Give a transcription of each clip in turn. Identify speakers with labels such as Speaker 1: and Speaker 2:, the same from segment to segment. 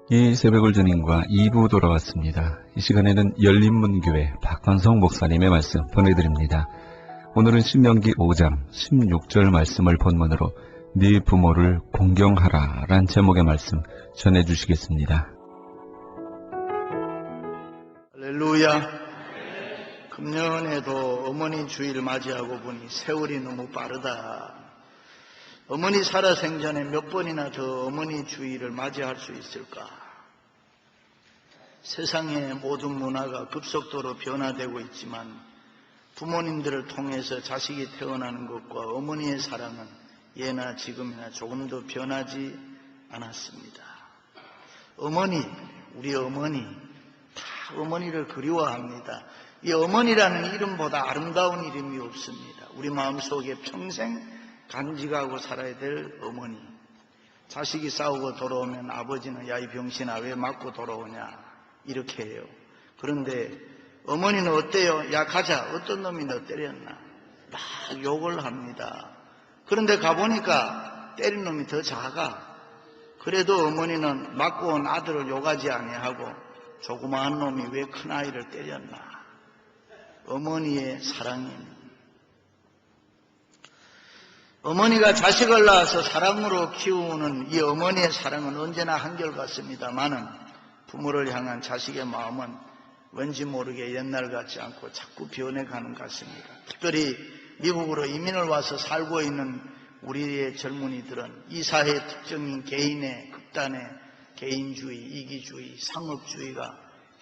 Speaker 1: 이 새벽을 주님과 2부 돌아왔습니다. 이 시간에는 열린문교회 박관성 목사님의 말씀 보내드립니다. 오늘은 신명기 5장 16절 말씀을 본문으로 네 부모를 공경하라 란 제목의 말씀 전해주시겠습니다.
Speaker 2: 할렐루야. 금년에도 어머니 주일을 맞이하고 보니 세월이 너무 빠르다. 어머니 살아생전에 몇 번이나 더 어머니 주일을 맞이할 수 있을까? 세상의 모든 문화가 급속도로 변화되고 있지만 부모님들을 통해서 자식이 태어나는 것과 어머니의 사랑은 예나 지금이나 조금도 변하지 않았습니다. 어머니, 우리 어머니, 다 어머니를 그리워합니다. 이 어머니라는 이름보다 아름다운 이름이 없습니다. 우리 마음속에 평생 간직하고 살아야 될 어머니. 자식이 싸우고 돌아오면 아버지는 야 이 병신아 왜 맞고 돌아오냐 이렇게 해요. 그런데 어머니는 어때요? 야 가자. 어떤 놈이 너 때렸나? 막 욕을 합니다. 그런데 가보니까 때린 놈이 더 작아. 그래도 어머니는 맞고 온 아들을 욕하지 아니하고 조그마한 놈이 왜 큰아이를 때렸나? 어머니의 사랑입니다. 어머니가 자식을 낳아서 사랑으로 키우는 이 어머니의 사랑은 언제나 한결같습니다만은 부모를 향한 자식의 마음은 왠지 모르게 옛날 같지 않고 자꾸 변해가는 것 같습니다. 특별히 미국으로 이민을 와서 살고 있는 우리의 젊은이들은 이 사회의 특징인 개인의 극단의 개인주의, 이기주의, 상업주의가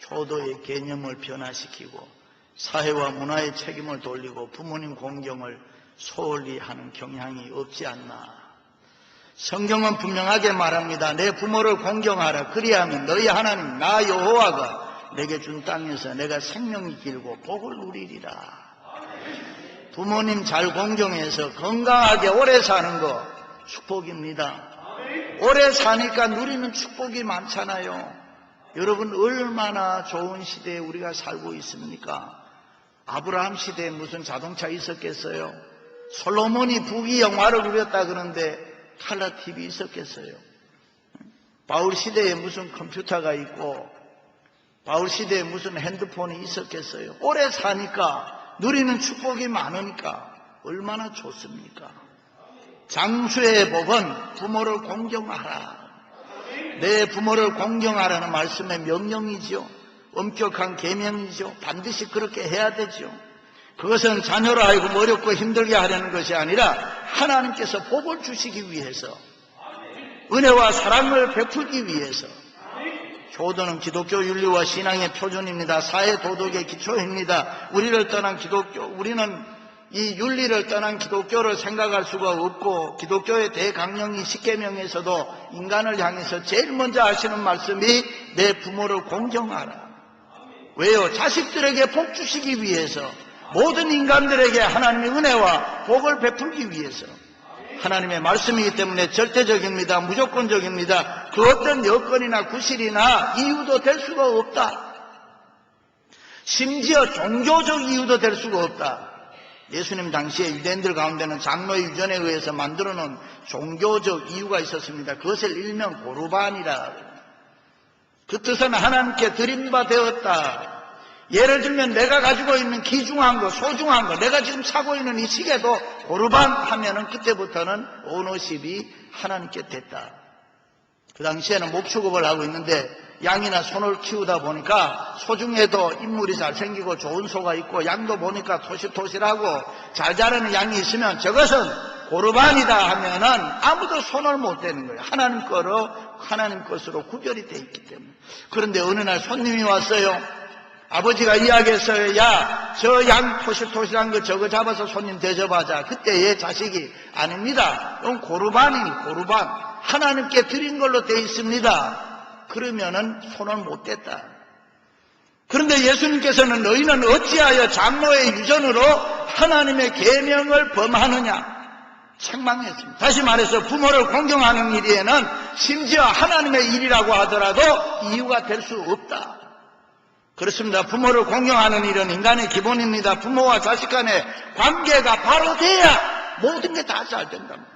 Speaker 2: 효도의 개념을 변화시키고 사회와 문화의 책임을 돌리고 부모님 공경을 소홀히 하는 경향이 없지 않나. 성경은 분명하게 말합니다. 내 부모를 공경하라. 그리하면 너희 하나님 나 여호와가 내게 준 땅에서 내가 생명이 길고 복을 누리리라. 부모님 잘 공경해서 건강하게 오래 사는 거 축복입니다. 오래 사니까 누리는 축복이 많잖아요. 여러분 얼마나 좋은 시대에 우리가 살고 있습니까? 아브라함 시대에 무슨 자동차 있었겠어요? 솔로몬이 부귀 영화를 누렸다 그러는데 칼라 TV 있었겠어요? 바울 시대에 무슨 컴퓨터가 있고 바울 시대에 무슨 핸드폰이 있었겠어요? 오래 사니까 누리는 축복이 많으니까 얼마나 좋습니까? 장수의 복은 부모를 공경하라. 내 부모를 공경하라는 말씀의 명령이죠. 엄격한 계명이죠. 반드시 그렇게 해야 되죠. 그것은 자녀로 하여금 어렵고 힘들게 하려는 것이 아니라 하나님께서 복을 주시기 위해서, 은혜와 사랑을 베풀기 위해서. 효도는 기독교 윤리와 신앙의 표준입니다. 사회 도덕의 기초입니다. 우리를 떠난 기독교, 우리는 이 윤리를 떠난 기독교를 생각할 수가 없고, 기독교의 대강령이 십계명에서도 인간을 향해서 제일 먼저 하시는 말씀이 내 부모를 공경하라. 왜요? 자식들에게 복 주시기 위해서, 모든 인간들에게 하나님의 은혜와 복을 베풀기 위해서. 하나님의 말씀이기 때문에 절대적입니다. 무조건적입니다. 그 어떤 여건이나 구실이나 이유도 될 수가 없다. 심지어 종교적 이유도 될 수가 없다. 예수님 당시에 유대인들 가운데는 장로의 유전에 의해서 만들어 놓은 종교적 이유가 있었습니다. 그것을 일명 고르반이라. 그 뜻은 하나님께 드림바 되었다. 예를 들면 내가 가지고 있는 귀중한 거, 소중한 거, 내가 지금 차고 있는 이 시계도 고르반 하면은 그때부터는 오너십이 하나님께 됐다. 그 당시에는 목축업을 하고 있는데 양이나 소를 키우다 보니까 소중해도 인물이 잘생기고 좋은 소가 있고 양도 보니까 토실토실하고 잘 자라는 양이 있으면 저것은 고르반이다 하면은 아무도 손을 못 대는 거예요. 하나님 것으로 구별이 돼 있기 때문에. 그런데 어느 날 손님이 왔어요. 아버지가 이야기했어요. 야, 저 양 토실토실한 거 저거 잡아서 손님 대접하자. 그때 얘 자식이 아닙니다. 이건 고르반이니 고르반. 하나님께 드린 걸로 돼 있습니다. 그러면은 손을 못 댔다. 그런데 예수님께서는 너희는 어찌하여 장로의 유전으로 하나님의 계명을 범하느냐 책망했습니다. 다시 말해서 부모를 공경하는 일에는 심지어 하나님의 일이라고 하더라도 이유가 될 수 없다. 그렇습니다. 부모를 공경하는 일은 인간의 기본입니다. 부모와 자식 간의 관계가 바로 돼야 모든 게 다 잘 된답니다.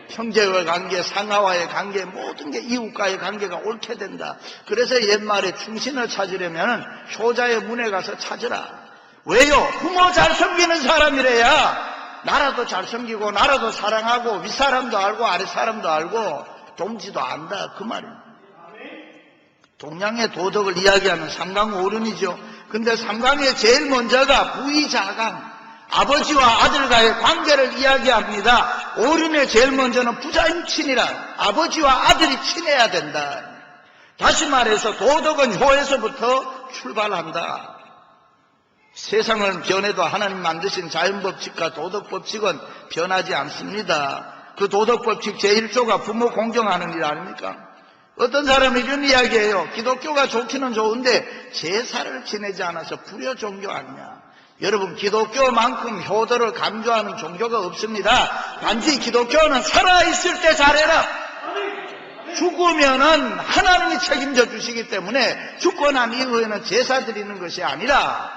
Speaker 2: 형제와의 관계, 상하와의 관계, 모든 게 이웃과의 관계가 옳게 된다. 그래서 옛말에 충신을 찾으려면 효자의 문에 가서 찾으라. 왜요? 부모 잘 섬기는 사람이래야 나라도 잘 섬기고 나라도 사랑하고 윗사람도 알고 아랫사람도 알고 동지도 안다 그 말입니다. 동양의 도덕을 이야기하는 삼강오륜이죠. 근데 삼강의 제일 먼저가 부의자강, 아버지와 아들과의 관계를 이야기합니다. 오륜의 제일 먼저는 부자인친이라, 아버지와 아들이 친해야 된다. 다시 말해서 도덕은 효에서부터 출발한다. 세상을 변해도 하나님 만드신 자연법칙과 도덕법칙은 변하지 않습니다. 그 도덕법칙 제1조가 부모 공경하는 일 아닙니까? 어떤 사람이 이런 이야기해요. 기독교가 좋기는 좋은데 제사를 지내지 않아서 불효 종교 아니냐. 여러분, 기독교만큼 효도를 강조하는 종교가 없습니다. 단지 기독교는 살아있을 때 잘해라. 죽으면은 하나님이 책임져 주시기 때문에 죽고 난 이후에는 제사 드리는 것이 아니라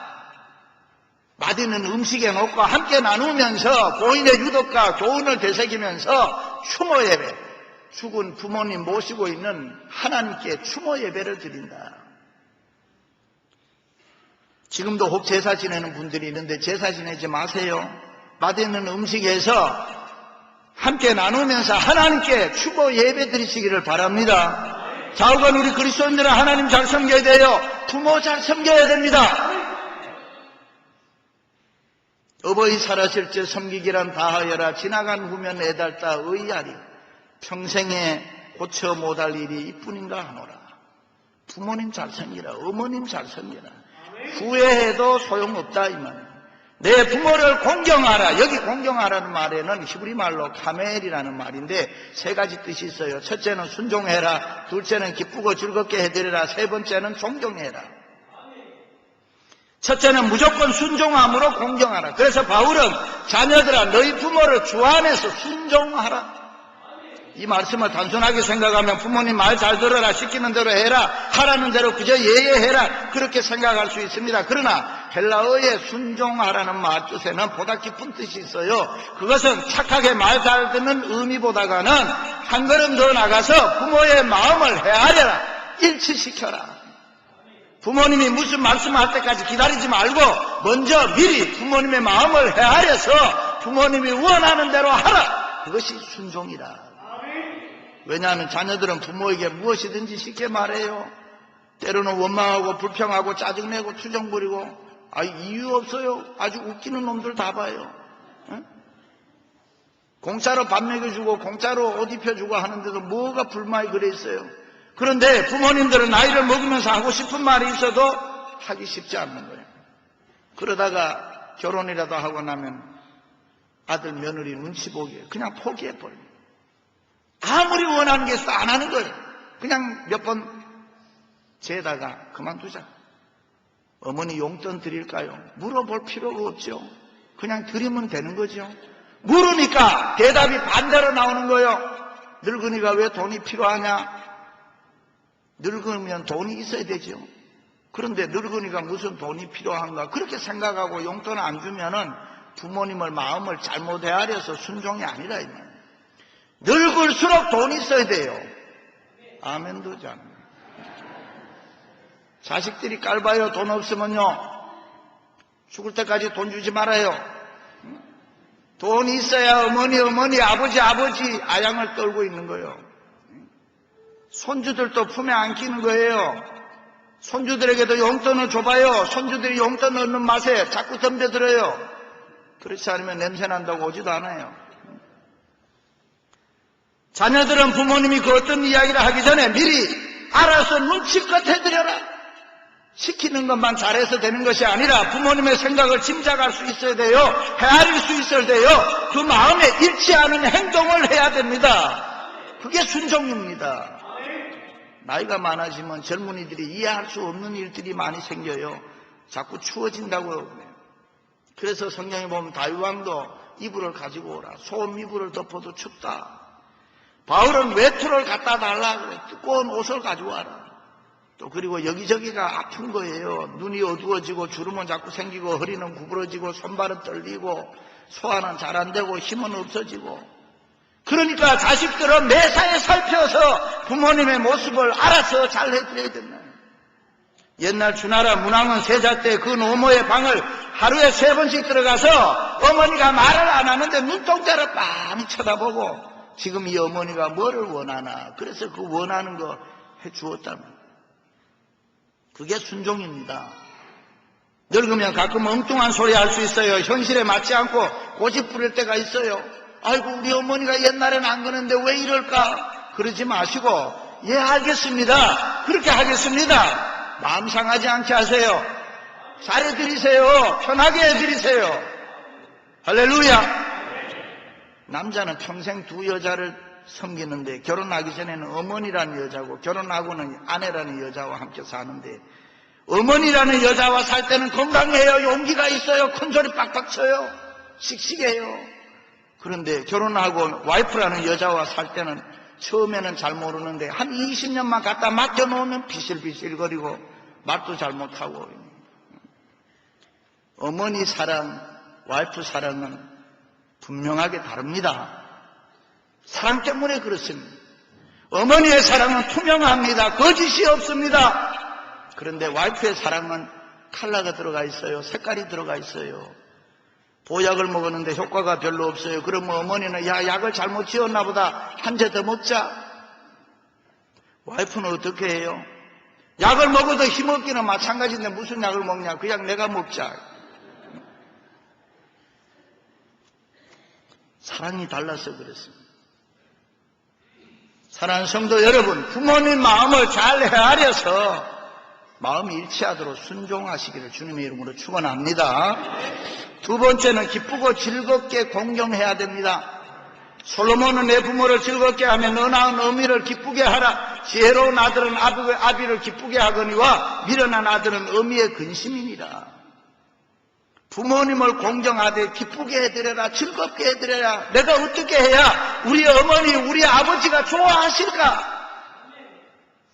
Speaker 2: 맛있는 음식에 놓고 함께 나누면서 고인의 유덕과 교훈을 되새기면서 추모 예배, 죽은 부모님 모시고 있는 하나님께 추모 예배를 드린다. 지금도 혹 제사 지내는 분들이 있는데 제사 지내지 마세요. 맛있는 음식에서 함께 나누면서 하나님께 추모 예배 드리시기를 바랍니다. 자우간 우리 그리스도인들은 하나님 잘 섬겨야 돼요. 부모 잘 섬겨야 됩니다. 어버이 살았을 때 섬기기란 다하여라. 지나간 후면 애달다 의아리. 평생에 고쳐 못할 일이 이뿐인가 하노라. 부모님 잘 섬기라. 어머님 잘 섬기라. 후회해도 소용없다 이 말. 내 부모를 공경하라. 여기 공경하라는 말에는 히브리 말로 카멜이라는 말인데 세 가지 뜻이 있어요. 첫째는 순종해라. 둘째는 기쁘고 즐겁게 해드리라. 세 번째는 존경해라. 첫째는 무조건 순종함으로 공경하라. 그래서 바울은 자녀들아 너희 부모를 주 안에서 순종하라. 이 말씀을 단순하게 생각하면 부모님 말 잘 들어라, 시키는 대로 해라, 하라는 대로 그저 예예해라 그렇게 생각할 수 있습니다. 그러나 헬라어의 순종하라는 말 뜻에는 보다 깊은 뜻이 있어요. 그것은 착하게 말 잘 듣는 의미보다가는 한 걸음 더 나가서 부모의 마음을 헤아려라, 일치시켜라. 부모님이 무슨 말씀할 때까지 기다리지 말고 먼저 미리 부모님의 마음을 헤아려서 부모님이 원하는 대로 하라. 그것이 순종이다. 왜냐하면 자녀들은 부모에게 무엇이든지 쉽게 말해요. 때로는 원망하고 불평하고 짜증내고 투정 부리고 이유 없어요. 아주 웃기는 놈들 다 봐요. 응? 공짜로 밥 먹여주고 공짜로 옷 입혀주고 하는데도 뭐가 불만이 그래 있어요. 그런데 부모님들은 나이를 먹으면서 하고 싶은 말이 있어도 하기 쉽지 않는 거예요. 그러다가 결혼이라도 하고 나면 아들 며느리 눈치 보기에 그냥 포기해버려요. 아무리 원하는 게 있어도 안 하는 거예요. 그냥 몇 번 재다가 그만두자. 어머니 용돈 드릴까요? 물어볼 필요가 없죠. 그냥 드리면 되는 거죠. 물으니까 대답이 반대로 나오는 거예요. 늙은이가 왜 돈이 필요하냐? 늙으면 돈이 있어야 되죠. 그런데 늙은이가 무슨 돈이 필요한가? 그렇게 생각하고 용돈 안 주면은 부모님을 마음을 잘못 헤아려서 순종이 아니라 이 말이에요. 늙을수록 돈이 있어야 돼요. 아멘도 잘. 자식들이 깔봐요. 돈 없으면요. 죽을 때까지 돈 주지 말아요. 돈이 있어야 어머니, 아버지 아양을 떨고 있는 거예요. 손주들도 품에 안기는 거예요. 손주들에게도 용돈을 줘봐요. 손주들이 용돈 얻는 맛에 자꾸 덤벼들어요. 그렇지 않으면 냄새 난다고 오지도 않아요. 자녀들은 부모님이 그 어떤 이야기를 하기 전에 미리 알아서 눈치껏 해드려라. 시키는 것만 잘해서 되는 것이 아니라 부모님의 생각을 짐작할 수 있어야 돼요. 헤아릴 수 있어야 돼요. 그 마음에 일치하는 행동을 해야 됩니다. 그게 순종입니다. 나이가 많아지면 젊은이들이 이해할 수 없는 일들이 많이 생겨요. 자꾸 추워진다고. 그래서 성경에 보면 다윗왕도 이불을 가지고 오라. 소음 이불을 덮어도 춥다. 바울은 외투를 갖다 달라 그래. 두꺼운 옷을 가지고 와라. 또 그리고 여기저기가 아픈 거예요. 눈이 어두워지고 주름은 자꾸 생기고 허리는 구부러지고 손발은 떨리고 소화는 잘 안 되고 힘은 없어지고 그러니까 자식들은 매사에 살펴서 부모님의 모습을 알아서 잘 해드려야 된다. 옛날 주나라 문왕은 세자 때 그 노모의 방을 하루에 3번씩 들어가서 어머니가 말을 안 하는데 눈동자를 빵 쳐다보고 지금 이 어머니가 뭐를 원하나 그래서 그 원하는 거 해주었다는 거예요. 그게 순종입니다. 늙으면 가끔 엉뚱한 소리 할 수 있어요. 현실에 맞지 않고 고집 부릴 때가 있어요. 아이고 우리 어머니가 옛날엔 안 그랬는데 왜 이럴까? 그러지 마시고 예 알겠습니다. 그렇게 하겠습니다. 마음 상하지 않게 하세요. 잘해드리세요. 편하게 해드리세요. 할렐루야. 남자는 평생 2 여자를 섬기는데 결혼하기 전에는 어머니라는 여자고 결혼하고는 아내라는 여자와 함께 사는데 어머니라는 여자와 살 때는 건강해요. 용기가 있어요. 큰소리 빡빡 쳐요. 씩씩해요. 그런데 결혼하고 와이프라는 여자와 살 때는 처음에는 잘 모르는데 한 20년만 갖다 맡겨놓으면 비실비실거리고 말도 잘 못하고. 어머니 사랑, 와이프 사랑은 분명하게 다릅니다. 사랑 때문에 그렇습니다. 어머니의 사랑은 투명합니다. 거짓이 없습니다. 그런데 와이프의 사랑은 컬러가 들어가 있어요. 색깔이 들어가 있어요. 보약을 먹었는데 효과가 별로 없어요. 그러면 어머니는 야 약을 잘못 지었나 보다. 한 제 더 먹자. 와이프는 어떻게 해요? 약을 먹어도 힘없기는 마찬가지인데 무슨 약을 먹냐. 그 약 내가 먹자. 사랑이 달라서 그렇습니다. 사랑하는 성도 여러분, 부모님 마음을 잘 헤아려서 마음이 일치하도록 순종하시기를 주님의 이름으로 축원합니다. 2번째는 기쁘고 즐겁게 공경해야 됩니다. 솔로몬은 내 부모를 즐겁게 하며 너 낳은 어미를 기쁘게 하라. 지혜로운 아들은 아비를 기쁘게 하거니와 미련한 아들은 어미의 근심이니라. 부모님을 공경하되 기쁘게 해드려라. 즐겁게 해드려라. 내가 어떻게 해야 우리 어머니 우리 아버지가 좋아하실까?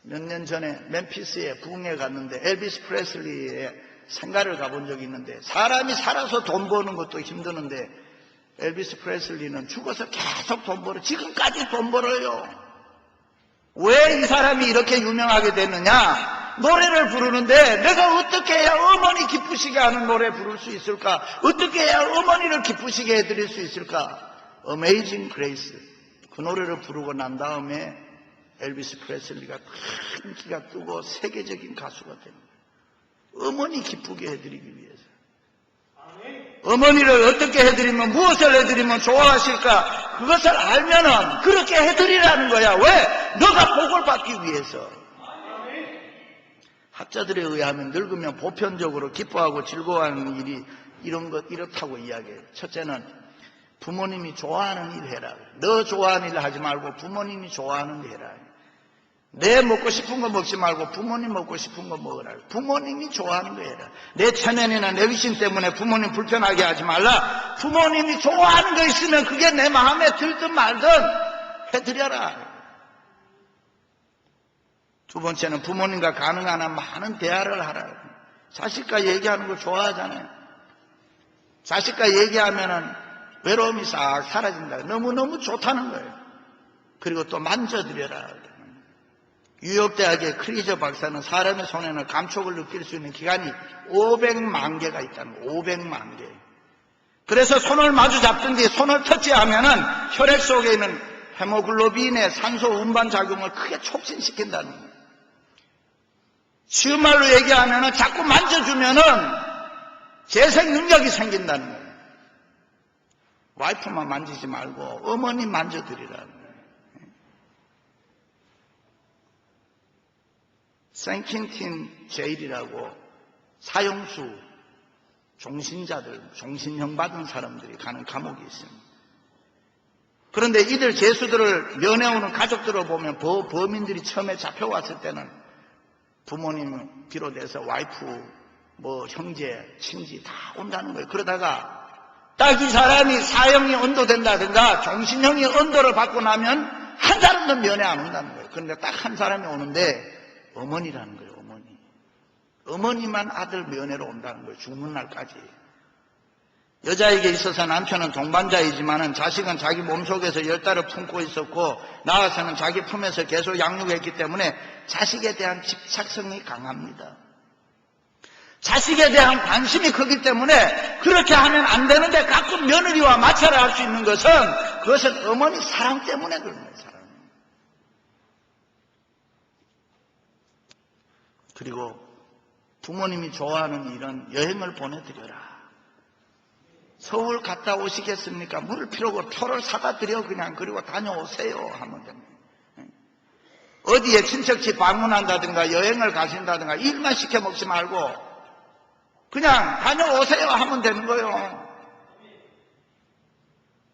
Speaker 2: 몇 년 전에 멤피스에 부흥회 갔는데 엘비스 프레슬리의 생가를 가본 적이 있는데 사람이 살아서 돈 버는 것도 힘드는데 엘비스 프레슬리는 죽어서 계속 돈 벌어. 지금까지 돈 벌어요. 왜 이 사람이 이렇게 유명하게 됐느냐? 노래를 부르는데 내가 어떻게 해야 어머니 기쁘시게 하는 노래 부를 수 있을까? 어떻게 해야 어머니를 기쁘시게 해드릴 수 있을까? Amazing Grace. 그 노래를 부르고 난 다음에 엘비스 프레슬리가 인기가 뜨고 세계적인 가수가 됩니다. 어머니 기쁘게 해드리기 위해서. 어머니를 어떻게 해드리면 무엇을 해드리면 좋아하실까? 그것을 알면은 그렇게 해드리라는 거야. 왜? 너가 복을 받기 위해서. 학자들에 의하면 늙으면 보편적으로 기뻐하고 즐거워하는 일이 이렇다고 이야기해요. 첫째는 부모님이 좋아하는 일 해라. 너 좋아하는 일 하지 말고 부모님이 좋아하는 일 해라. 내 먹고 싶은 거 먹지 말고 부모님 먹고 싶은 거 먹으라. 부모님이 좋아하는 거 해라. 내 체면이나 내 위신 때문에 부모님 불편하게 하지 말라. 부모님이 좋아하는 거 있으면 그게 내 마음에 들든 말든 해드려라. 2번째는 부모님과 가능한 한 많은 대화를 하라. 자식과 얘기하는 거 좋아하잖아요. 자식과 얘기하면은 외로움이 싹 사라진다. 너무너무 좋다는 거예요. 그리고 또 만져드려라. 뉴욕대학의 크리저 박사는 사람의 손에는 감촉을 느낄 수 있는 기관이 500만 개가 있다는 거예요. 500만 개. 그래서 손을 마주 잡든 뒤 손을 터치하면은 혈액 속에 있는 헤모글로빈의 산소 운반 작용을 크게 촉진시킨다는 거예요. 쉬운 말로 얘기하면은 자꾸 만져주면은 재생 능력이 생긴다는 거예요. 와이프만 만지지 말고 어머니 만져드리라는 거예요. 생킨틴 제일이라고 사형수 종신자들, 종신형 받은 사람들이 가는 감옥이 있습니다. 그런데 이들 죄수들을 면회오는 가족들을 보면 범인들이 처음에 잡혀왔을 때는 부모님 비롯해서 와이프, 형제, 친지 다 온다는 거예요. 그러다가 딱 이 사람이 사형이 언도된다든가 종신형이 언도를 받고 나면 한 사람도 면회 안 온다는 거예요. 그런데 딱 한 사람이 오는데 어머니라는 거예요. 어머니만 아들 면회로 온다는 거예요. 죽는 날까지. 여자에게 있어서 남편은 동반자이지만은 자식은 자기 몸속에서 10달을 품고 있었고 나와서는 자기 품에서 계속 양육했기 때문에 자식에 대한 집착성이 강합니다. 자식에 대한 관심이 크기 때문에 그렇게 하면 안 되는데 가끔 며느리와 마찰을 할 수 있는 것은 그것은 어머니 사랑 때문에 그런 거예요. 사랑. 그리고 부모님이 좋아하는 이런 여행을 보내드려라. 서울 갔다 오시겠습니까? 물을 필요고 표를 사다 드려 그냥 그리고 다녀오세요 하면 됩니다. 어디에 친척집 방문한다든가 여행을 가신다든가 일만 시켜 먹지 말고 그냥 다녀오세요 하면 되는 거예요.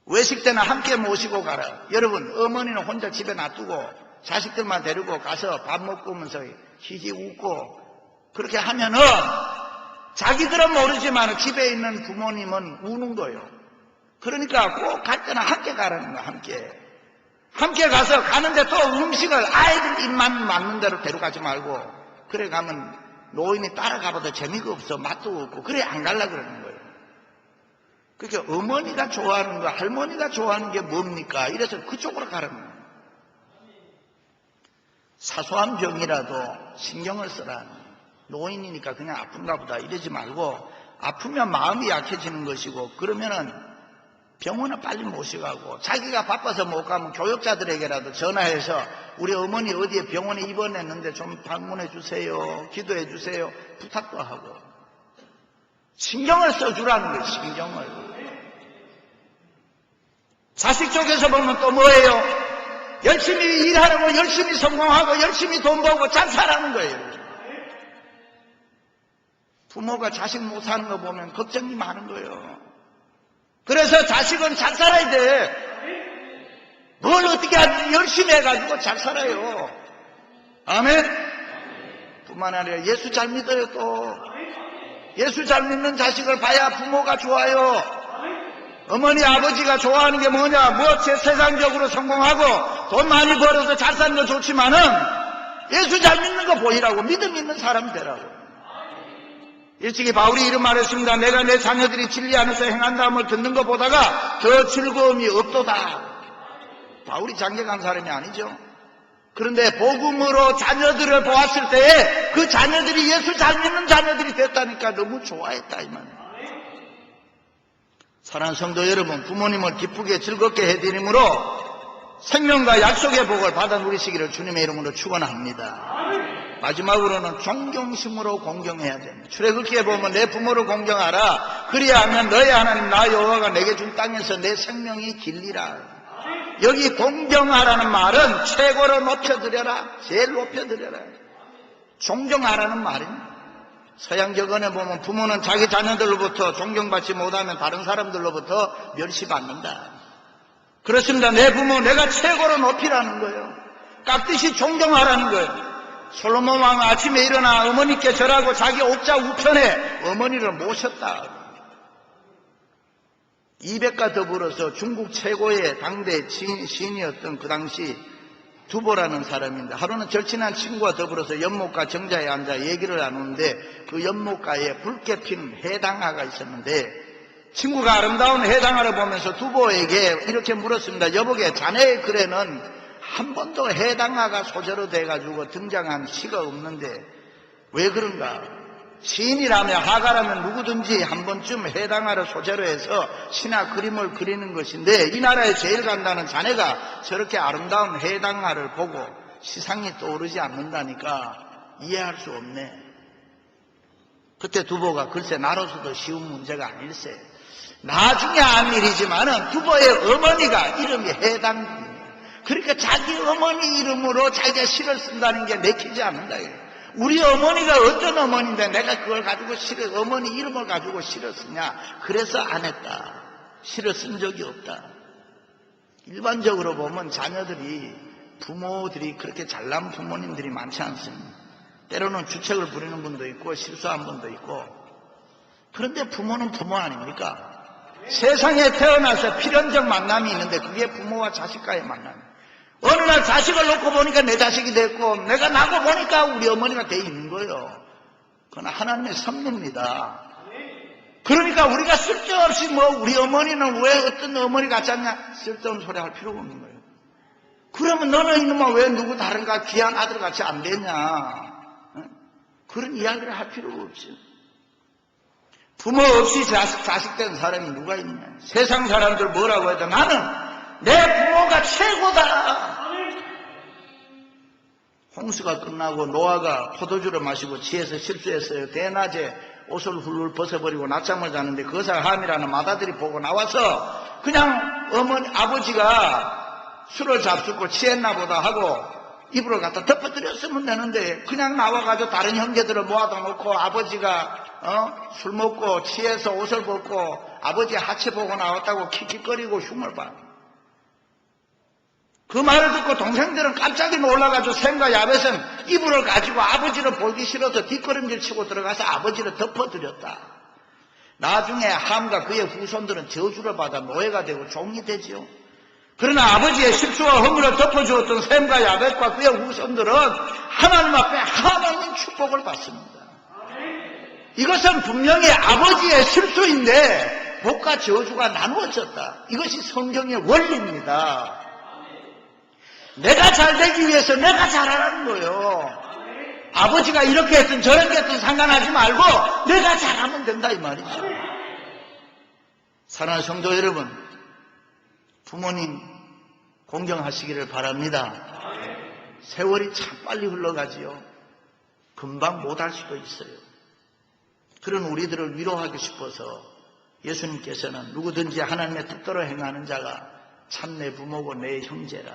Speaker 2: 외식 때는 함께 모시고 가라. 여러분 어머니는 혼자 집에 놔두고 자식들만 데리고 가서 밥 먹고 오면서 히히 웃고 그렇게 하면은 자기들은 모르지만 집에 있는 부모님은 우는 거예요. 그러니까 꼭 갈 때는 함께 가라는 거예요. 함께 가서 가는데 또 음식을 아이들 입만 맞는 대로 데려가지 말고 그래 가면 노인이 따라가봐도 재미가 없어 맛도 없고 그래 안 갈라 그러는 거예요. 그러니까 어머니가 좋아하는 거 할머니가 좋아하는 게 뭡니까? 이래서 그쪽으로 가라는 거예요. 사소한 병이라도 신경을 쓰라. 노인이니까 그냥 아픈가 보다 이러지 말고 아프면 마음이 약해지는 것이고 그러면은 병원에 빨리 모셔가고 자기가 바빠서 못 가면 교역자들에게라도 전화해서 우리 어머니 어디에 병원에 입원했는데 좀 방문해 주세요. 기도해 주세요. 부탁도 하고 신경을 써주라는 거예요. 신경을. 자식 쪽에서 보면 또 뭐예요? 열심히 일하라고 열심히 성공하고 열심히 돈 벌고 잘 살라는 거예요. 부모가 자식 못 사는 거 보면 걱정이 많은 거예요. 그래서 자식은 잘 살아야 돼. 뭘 어떻게 하지? 열심히 해가지고 잘 살아요. 아멘? 뿐만 아니라 예수 잘 믿어요 또. 예수 잘 믿는 자식을 봐야 부모가 좋아요. 어머니 아버지가 좋아하는 게 뭐냐? 뭐 세상적으로 성공하고 돈 많이 벌어서 잘 사는 거 좋지만은 예수 잘 믿는 거 보이라고. 믿음 있는 사람 되라고. 일찍이 바울이 이런 말을 했습니다. 내가 내 자녀들이 진리 안에서 행한다함을 듣는 것보다가 더 즐거움이 없도다. 바울이 장계간 사람이 아니죠. 그런데 복음으로 자녀들을 보았을 때에 그 자녀들이 예수 잘 믿는 자녀들이 됐다니까 너무 좋아했다 이 말이에요. 사랑하는 성도 여러분, 부모님을 기쁘게 즐겁게 해드림으로 생명과 약속의 복을 받아 누리시기를 주님의 이름으로 축원합니다. 마지막으로는 존경심으로 공경해야 됩니다. 출애굽기에 보면 내 부모를 공경하라. 그리하면 너의 하나님 나 여호와가 내게 준 땅에서 내 생명이 길리라. 여기 공경하라는 말은 최고로 높여드려라. 제일 높여드려라. 존경하라는 말입니다. 서양적 언에 보면 부모는 자기 자녀들로부터 존경받지 못하면 다른 사람들로부터 멸시받는다. 그렇습니다. 내 부모 내가 최고로 높이라는 거예요. 깍듯이 존경하라는 거예요. 솔로몬 왕은 아침에 일어나 어머니께 절하고 자기 옥자 우편에 어머니를 모셨다. 200과 더불어서 중국 최고의 당대 시인이었던 그 당시 두보라는 사람인데 하루는 절친한 친구와 더불어서 연못가 정자에 앉아 얘기를 나누는데 그 연못가에 붉게 핀 해당화가 있었는데 친구가 아름다운 해당화를 보면서 두보에게 이렇게 물었습니다. 여보게 자네의 글에는 한 번도 해당화가 소재로 돼가지고 등장한 시가 없는데 왜 그런가? 시인이라면 화가라면 누구든지 한 번쯤 해당화를 소재로 해서 시나 그림을 그리는 것인데 이 나라에 제일 간다는 자네가 저렇게 아름다운 해당화를 보고 시상이 떠오르지 않는다니까 이해할 수 없네. 그때 두보가 글쎄 나로서도 쉬운 문제가 아닐세. 나중에 한 일이지만은 두보의 어머니가 이름이 해당입니다. 그러니까 자기 어머니 이름으로 자기가 시를 쓴다는 게 내키지 않는다. 우리 어머니가 어떤 어머니인데 내가 그걸 가지고 시를, 어머니 이름을 가지고 시를 쓰냐. 그래서 안 했다. 시를 쓴 적이 없다. 일반적으로 보면 자녀들이, 부모들이 그렇게 잘난 부모님들이 많지 않습니다. 때로는 주책을 부리는 분도 있고 실수한 분도 있고. 그런데 부모는 부모 아닙니까? 세상에 태어나서 필연적 만남이 있는데 그게 부모와 자식과의 만남. 어느 날 자식을 놓고 보니까 내 자식이 됐고 내가 낳고 보니까 우리 어머니가 돼 있는 거예요. 그건 하나님의 섭리입니다. 그러니까 우리가 쓸데없이 우리 어머니는 왜 어떤 어머니 같지 않냐? 쓸데없는 소리 할 필요가 없는 거예요. 그러면 너는 이놈아 왜 누구 다른가 귀한 아들 같이 안 됐냐? 그런 이야기를 할 필요가 없죠. 부모 없이 자식된 사람이 누가 있냐? 세상 사람들 뭐라고 해도 나는 내 부모가 최고다. 홍수가 끝나고 노아가 포도주를 마시고 취해서 실수했어요. 대낮에 옷을 훌훌 벗어버리고 낮잠을 자는데 그것을 함이라는 맏아들이 보고 나와서 그냥 아버지가 술을 잡수고 취했나 보다 하고 이불을 갖다 덮어드렸으면 되는데 그냥 나와가지고 다른 형제들을 모아다 놓고 아버지가 술 먹고 취해서 옷을 벗고 아버지 하체 보고 나왔다고 킥킥거리고 흉을 봐. 그 말을 듣고 동생들은 깜짝이 놀라가지고 샘과 야벳은 이불을 가지고 아버지를 보기 싫어서 뒷걸음질 치고 들어가서 아버지를 덮어드렸다. 나중에 함과 그의 후손들은 저주를 받아 노예가 되고 종이 되지요. 그러나 아버지의 실수와 허물을 덮어주었던 샘과 야벳과 그의 후손들은 하나님 앞에 하나님 축복을 받습니다. 이것은 분명히 아버지의 실수인데 복과 저주가 나누어졌다. 이것이 성경의 원리입니다. 내가 잘 되기 위해서 내가 잘하라는 거예요. 아버지가 이렇게 했든 저렇게 했든 상관하지 말고 내가 잘하면 된다 이 말이죠. 사랑하는 성도 여러분, 부모님 공경하시기를 바랍니다. 세월이 참 빨리 흘러가지요. 금방 못할 수도 있어요. 그런 우리들을 위로하고 싶어서 예수님께서는 누구든지 하나님의 뜻대로 행하는 자가 참 내 부모고 내 형제라.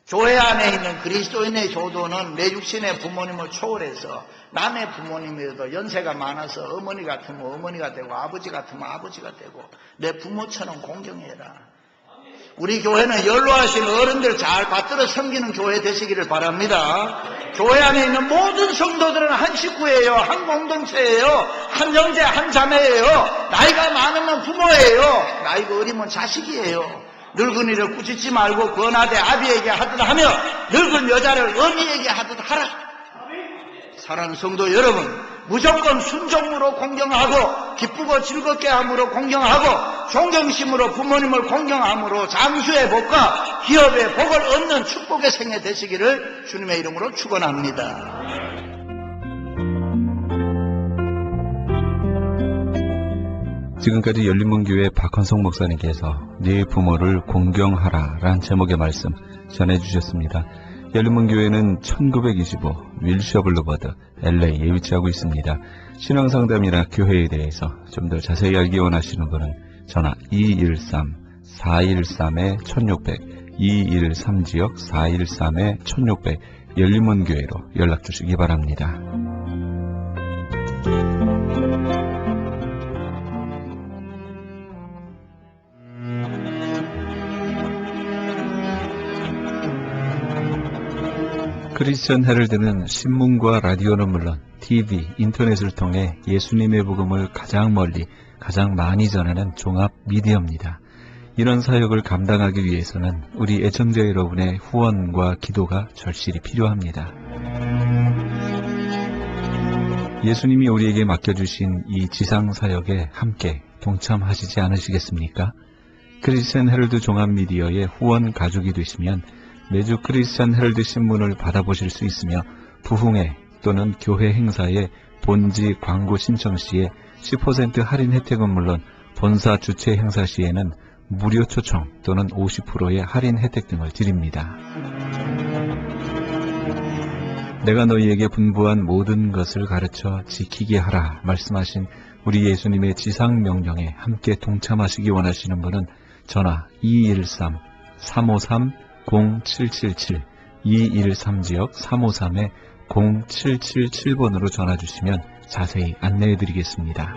Speaker 2: 교회 안에 있는 그리스도인의 효도는 내 육신의 부모님을 초월해서 남의 부모님이라도 연세가 많아서 어머니 같으면 어머니가 되고 아버지 같으면 아버지가 되고 내 부모처럼 공경해라. 우리 교회는 연로하신 어른들 잘 받들어 섬기는 교회 되시기를 바랍니다. 교회 안에 있는 모든 성도들은 한 식구예요. 한 공동체예요. 한 형제 한 자매예요. 나이가 많으면 부모예요. 나이가 어리면 자식이에요. 늙은이를 꾸짖지 말고 권하되 아비에게 하듯 하며 늙은 여자를 어미에게 하듯 하라. 사랑하는 성도 여러분, 무조건 순종으로 공경하고 기쁘고 즐겁게 함으로 공경하고 존경심으로 부모님을 공경함으로 장수의 복과 기업의 복을 얻는 축복의 생애 되시기를 주님의 이름으로 축원합니다.
Speaker 1: 지금까지 열린문교회 박헌성 목사님께서 네 부모를 공경하라 라는 제목의 말씀 전해주셨습니다. 열린문교회는 1925 윌셔 블루버드 LA에 위치하고 있습니다. 신앙상담이나 교회에 대해서 좀 더 자세히 알기 원하시는 분은 전화 213-413-1600 213지역 413-1600 열린문교회로 연락주시기 바랍니다. 크리스천 헤럴드는 신문과 라디오는 물론 TV, 인터넷을 통해 예수님의 복음을 가장 멀리, 가장 많이 전하는 종합 미디어입니다. 이런 사역을 감당하기 위해서는 우리 애청자 여러분의 후원과 기도가 절실히 필요합니다. 예수님이 우리에게 맡겨주신 이 지상 사역에 함께 동참하시지 않으시겠습니까? 크리스천 헤럴드 종합 미디어의 후원 가족이 되시면 매주 크리스천 헤럴드 신문을 받아보실 수 있으며 부흥회 또는 교회 행사에 본지 광고 신청 시에 10% 할인 혜택은 물론 본사 주최 행사 시에는 무료 초청 또는 50%의 할인 혜택 등을 드립니다. 내가 너희에게 분부한 모든 것을 가르쳐 지키게 하라 말씀하신 우리 예수님의 지상 명령에 함께 동참하시기 원하시는 분은 전화 213-353-0777 213지역 353-0777번으로 전화주시면 자세히 안내해드리겠습니다.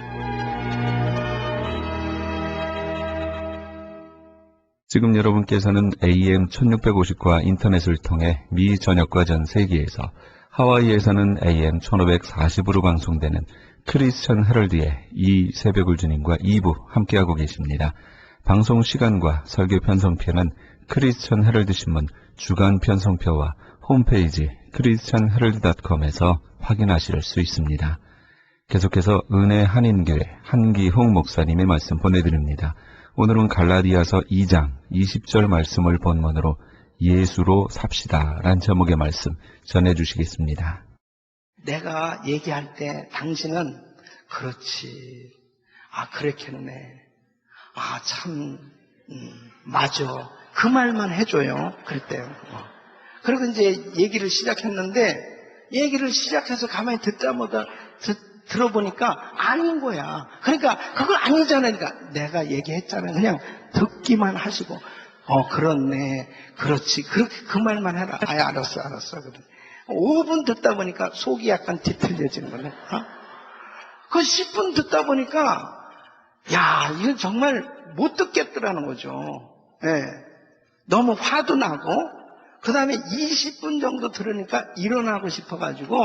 Speaker 1: 지금 여러분께서는 AM 1650과 인터넷을 통해 미 전역과 전 세계에서 하와이에서는 AM 1540으로 방송되는 크리스천 헤럴드의 이 새벽을 주님과 2부 함께하고 계십니다. 방송 시간과 설교 편성표는 크리스천 헤럴드 신문 주간 편성표와 홈페이지 christianherald.com에서 확인하실 수 있습니다. 계속해서 은혜 한인교회 한기홍 목사님의 말씀 보내드립니다. 오늘은 갈라디아서 2장 20절 말씀을 본문으로 예수로 삽시다 란 제목의 말씀 전해주시겠습니다.
Speaker 3: 내가 얘기할 때 당신은 그렇지, 그렇겠네, 참, 맞아, 그 말만 해줘요. 그랬대요. 그리고 이제 얘기를 시작했는데, 얘기를 시작해서 가만히 들어보니까 아닌 거야. 그러니까 그거 아니잖아요. 그러니까 내가 얘기했잖아요. 그냥 듣기만 하시고, 그렇네, 그렇지, 그 말만 해라. 알았어. 그래. 5분 듣다 보니까 속이 약간 뒤틀려지는 거네. 그 10분 듣다 보니까, 이건 정말 못 듣겠더라는 거죠. 예. 너무 화도 나고, 그 다음에 20분 정도 들으니까 일어나고 싶어가지고,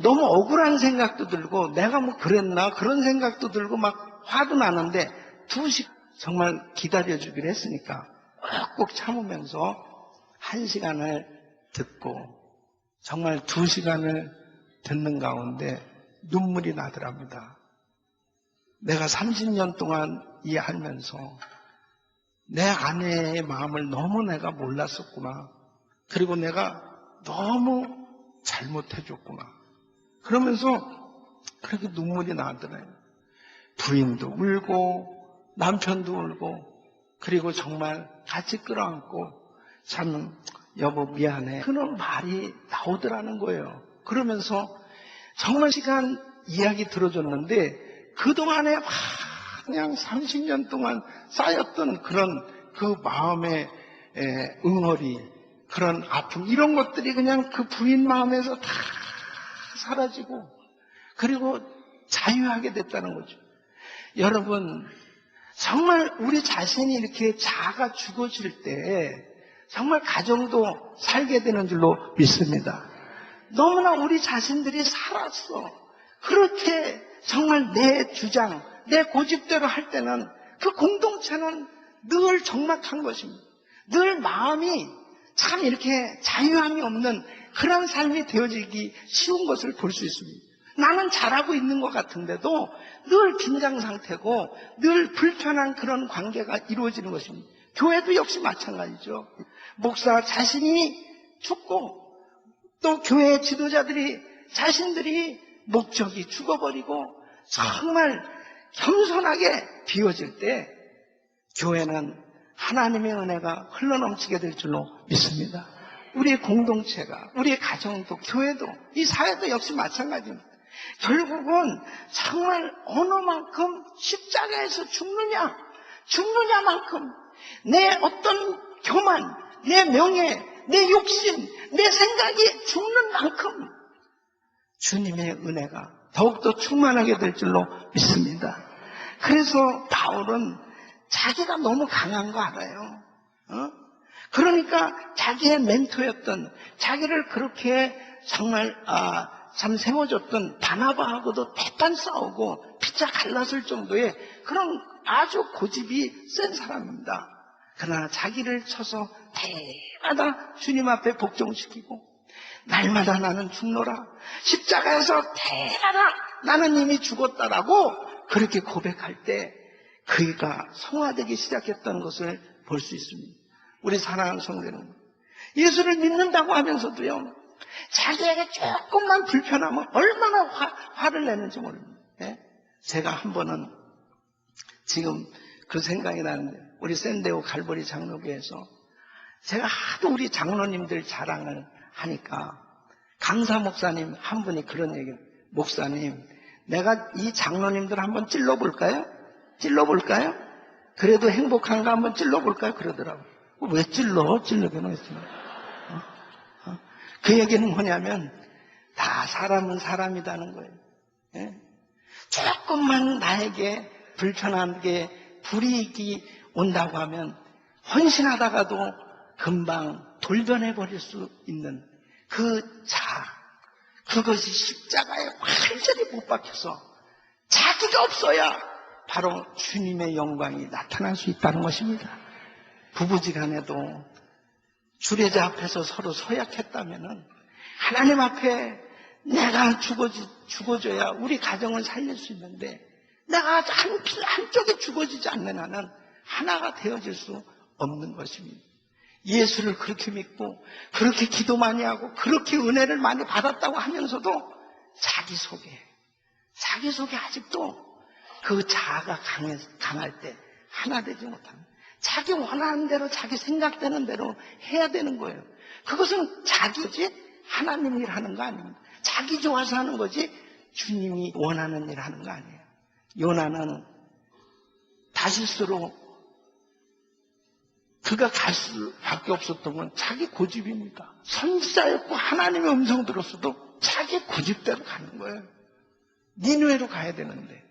Speaker 3: 너무 억울한 생각도 들고, 내가 뭐 그랬나? 그런 생각도 들고, 막 화도 나는데, 2시간 정말 기다려주기로 했으니까, 꾹꾹 참으면서 1시간을 듣고, 정말 2시간을 듣는 가운데 눈물이 나더랍니다. 내가 30년 동안 이해하면서 내 아내의 마음을 너무 내가 몰랐었구나. 그리고 내가 너무 잘못해줬구나. 그러면서 그렇게 눈물이 나더래요. 부인도 울고 남편도 울고, 그리고 정말 같이 끌어안고, 참 여보 미안해, 그런 말이 나오더라는 거예요. 그러면서 정말 시간 이야기 들어줬는데, 그동안에 그냥 30년 동안 쌓였던 그 마음의 응어리, 그런 아픔, 이런 것들이 그냥 그 부인 마음에서 다 사라지고, 그리고 자유하게 됐다는 거죠. 여러분, 정말 우리 자신이 이렇게 자아가 죽어질 때 정말 가정도 살게 되는 줄로 믿습니다. 너무나 우리 자신들이 살았어. 그렇게 정말 내 주장, 내 고집대로 할 때는 그 공동체는 늘 적막한 것입니다. 늘 마음이 참 이렇게 자유함이 없는 그런 삶이 되어지기 쉬운 것을 볼 수 있습니다. 나는 잘하고 있는 것 같은데도 늘 긴장 상태고 늘 불편한 그런 관계가 이루어지는 것입니다. 교회도 역시 마찬가지죠. 목사 자신이 죽고, 또 교회 지도자들이 자신들이 목적이 죽어버리고 정말 겸손하게 비워질 때 교회는 하나님의 은혜가 흘러넘치게 될 줄로 믿습니다. 우리의 공동체가, 우리의 가정도, 교회도, 이 사회도 역시 마찬가지입니다. 결국은 정말 어느 만큼 십자가에서 죽느냐만큼 내 어떤 교만, 내 명예, 내 욕심, 내 생각이 죽는 만큼 주님의 은혜가 더욱더 충만하게 될 줄로 믿습니다. 그래서 바울은 자기가 너무 강한 거 알아요. 그러니까 자기의 멘토였던, 자기를 그렇게 정말 참 세워줬던 바나바하고도 대판 싸우고 피자 갈랐을 정도의 그런 아주 고집이 센 사람입니다. 그러나 자기를 쳐서 때마다 주님 앞에 복종시키고, 날마다 나는 죽노라, 십자가에서 때마다 나는 이미 죽었다라고 그렇게 고백할 때 그가 성화되기 시작했던 것을 볼 수 있습니다. 우리 사랑하는 성도는 예수를 믿는다고 하면서도요, 자기에게 조금만 불편하면 얼마나 화를 내는지 모릅니다. 예? 제가 한 번은 지금 그 생각이 나는데, 우리 샌데오 갈보리 장로교에서 제가 하도 우리 장로님들 자랑을 하니까 강사 목사님 한 분이 그런 얘기를, 목사님, 내가 이 장로님들 한번 찔러볼까요? 그래도 행복한가 한번 찔러볼까요? 그러더라고요. 왜 찔르기는 했습니다. 그 얘기는 뭐냐면, 다 사람은 사람이라는 거예요. 예? 조금만 나에게 불편한 게 불이익이 온다고 하면 헌신하다가도 금방 돌변해버릴 수 있는 그 자아, 그것이 십자가에 완전히 못 박혀서 자기가 없어야 바로 주님의 영광이 나타날 수 있다는 것입니다. 부부지간에도 주례자 앞에서 서로 서약했다면은 하나님 앞에 내가 죽어줘야 우리 가정을 살릴 수 있는데 내가 한쪽에 죽어지지 않는 한은 하나가 되어질 수 없는 것입니다. 예수를 그렇게 믿고 그렇게 기도 많이 하고 그렇게 은혜를 많이 받았다고 하면서도 자기 속에 아직도 그 자아가 강할 때 하나 되지 못합니다. 자기 원하는 대로 자기 생각되는 대로 해야 되는 거예요. 그것은 자기지 하나님 일 하는 거 아닙니다. 자기 좋아서 하는 거지 주님이 원하는 일 하는 거 아니에요. 요나는 다시스로 그가 갈 수밖에 없었던 건 자기 고집입니다. 선지자였고 하나님의 음성 들었어도 자기 고집대로 가는 거예요. 니느웨로 가야 되는데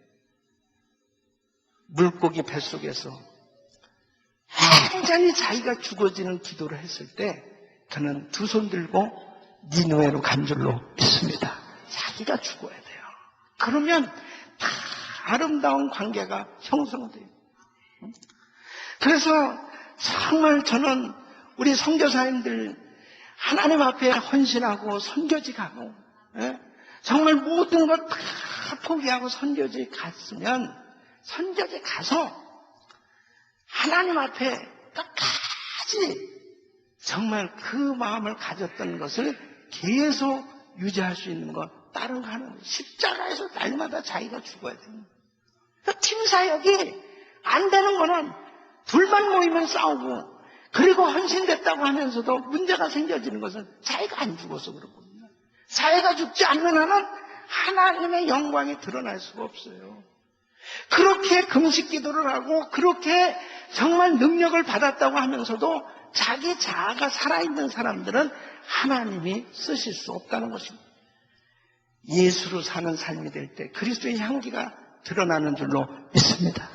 Speaker 3: 물고기 뱃속에서 완전히 자기가 죽어지는 기도를 했을 때 그는 두 손 들고 니느웨로 간 줄로 믿습니다. 자기가 죽어야 돼요. 그러면 다 아름다운 관계가 형성돼요. 그래서 정말 저는 우리 선교사님들 하나님 앞에 헌신하고 선교지 가고 정말 모든 것 다 포기하고 선교지 갔으면 선교지 가서 하나님 앞에 끝까지 정말 그 마음을 가졌던 것을 계속 유지할 수 있는 것 다른 거 하는 거예요. 십자가에서 날마다 자기가 죽어야 됩니다. 팀 사역이 안 되는 거는 둘만 모이면 싸우고 그리고 헌신됐다고 하면서도 문제가 생겨지는 것은 자기가 안 죽어서 그렇거든요. 자기가 죽지 않는 한은 하나님의 영광이 드러날 수가 없어요. 그렇게 금식 기도를 하고 그렇게 정말 능력을 받았다고 하면서도 자기 자아가 살아있는 사람들은 하나님이 쓰실 수 없다는 것입니다. 예수로 사는 삶이 될 때 그리스도의 향기가 드러나는 줄로 믿습니다.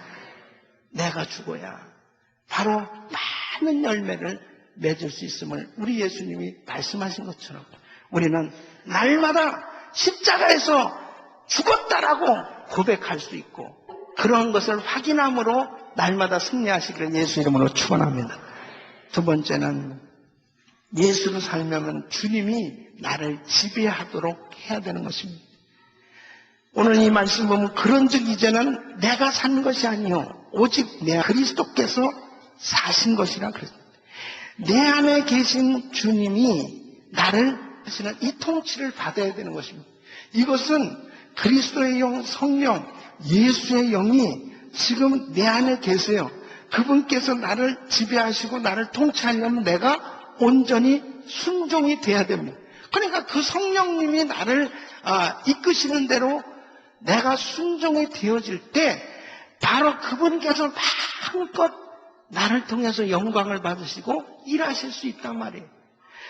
Speaker 3: 내가 죽어야 바로 많은 열매를 맺을 수 있음을 우리 예수님이 말씀하신 것처럼 우리는 날마다 십자가에서 죽었다라고 고백할 수 있고 그런 것을 확인함으로 날마다 승리하시기를 예수 이름으로 축원합니다. 두 번째는 예수로 살려면 주님이 나를 지배하도록 해야 되는 것입니다. 오늘 이 말씀 보면 그런즉 이제는 내가 산 것이 아니요 오직 내 그리스도께서 사신 것이라 그랬습니다. 내 안에 계신 주님이 나를 하시는 이 통치를 받아야 되는 것입니다. 이것은 그리스도의 영 성령 예수의 영이 지금 내 안에 계세요. 그분께서 나를 지배하시고 나를 통치하려면 내가 온전히 순종이 돼야 됩니다. 그러니까 그 성령님이 나를 이끄시는 대로 내가 순종이 되어질 때 바로 그분께서 마음껏 나를 통해서 영광을 받으시고 일하실 수 있단 말이에요.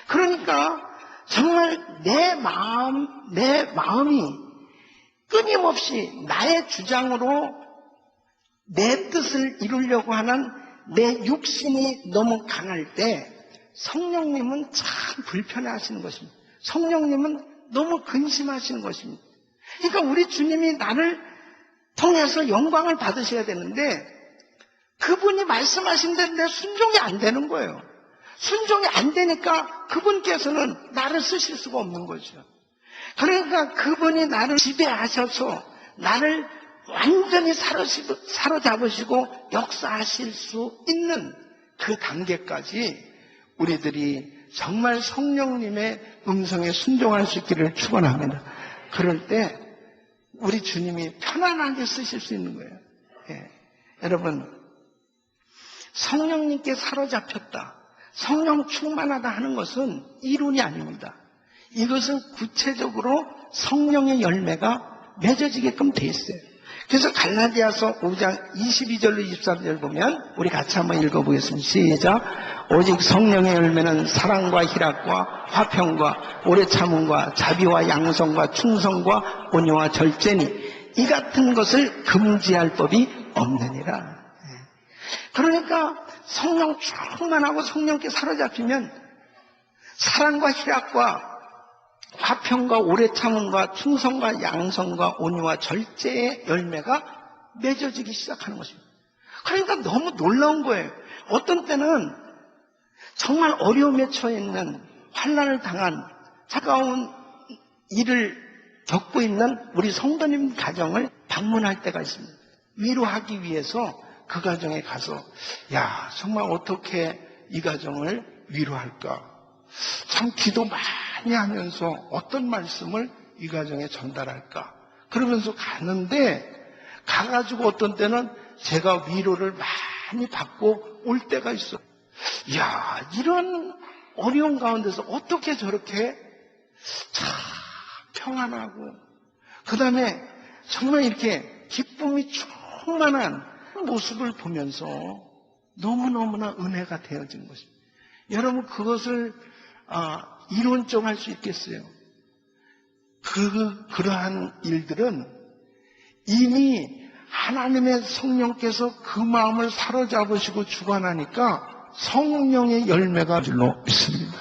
Speaker 3: 그러니까 정말 내 마음이 끊임없이 나의 주장으로 내 뜻을 이루려고 하는 내 육신이 너무 강할 때 성령님은 참 불편해하시는 것입니다. 성령님은 너무 근심하시는 것입니다. 그러니까 우리 주님이 나를 통해서 영광을 받으셔야 되는데 그분이 말씀하신 대로 내 순종이 안 되는 거예요. 순종이 안 되니까 그분께서는 나를 쓰실 수가 없는 거죠. 그러니까 그분이 나를 지배하셔서 나를 완전히 사로잡으시고 역사하실 수 있는 그 단계까지 우리들이 정말 성령님의 음성에 순종할 수 있기를 축원합니다. 그럴 때 우리 주님이 편안하게 쓰실 수 있는 거예요. 여러분 성령님께 사로잡혔다, 성령 충만하다 하는 것은 이론이 아닙니다. 이것은 구체적으로 성령의 열매가 맺어지게끔 돼 있어요. 그래서 갈라디아서 5장 22절로 23절 보면 우리 같이 한번 읽어보겠습니다. 시작. 오직 성령의 열매는 사랑과 희락과 화평과 오래 참음과 자비와 양성과 충성과 온유와 절제니 이 같은 것을 금지할 법이 없느니라. 그러니까 성령 충만하고 성령께 사로잡히면 사랑과 희락과 화평과 오래 참음과 충성과 양성과 온유와 절제의 열매가 맺어지기 시작하는 것입니다. 그러니까 너무 놀라운 거예요. 어떤 때는 정말 어려움에 처해 있는 환난을 당한 차가운 일을 겪고 있는 우리 성도님 가정을 방문할 때가 있습니다. 위로하기 위해서 그 가정에 가서 야, 정말 어떻게 이 가정을 위로할까? 참 기도 많이 하면서 어떤 말씀을 이 가정에 전달할까? 그러면서 가는데 가가지고 어떤 때는 제가 위로를 많이 받고 올 때가 있어요. 이야, 이런 어려운 가운데서 어떻게 저렇게 참 평안하고 그 다음에 정말 이렇게 기쁨이 충만한 모습을 보면서 너무너무나 은혜가 되어진 것입니다. 여러분 그것을 이론적 할 수 있겠어요? 그러한 일들은 이미 하나님의 성령께서 그 마음을 사로잡으시고 주관하니까 성령의 열매가 줄로 있습니다.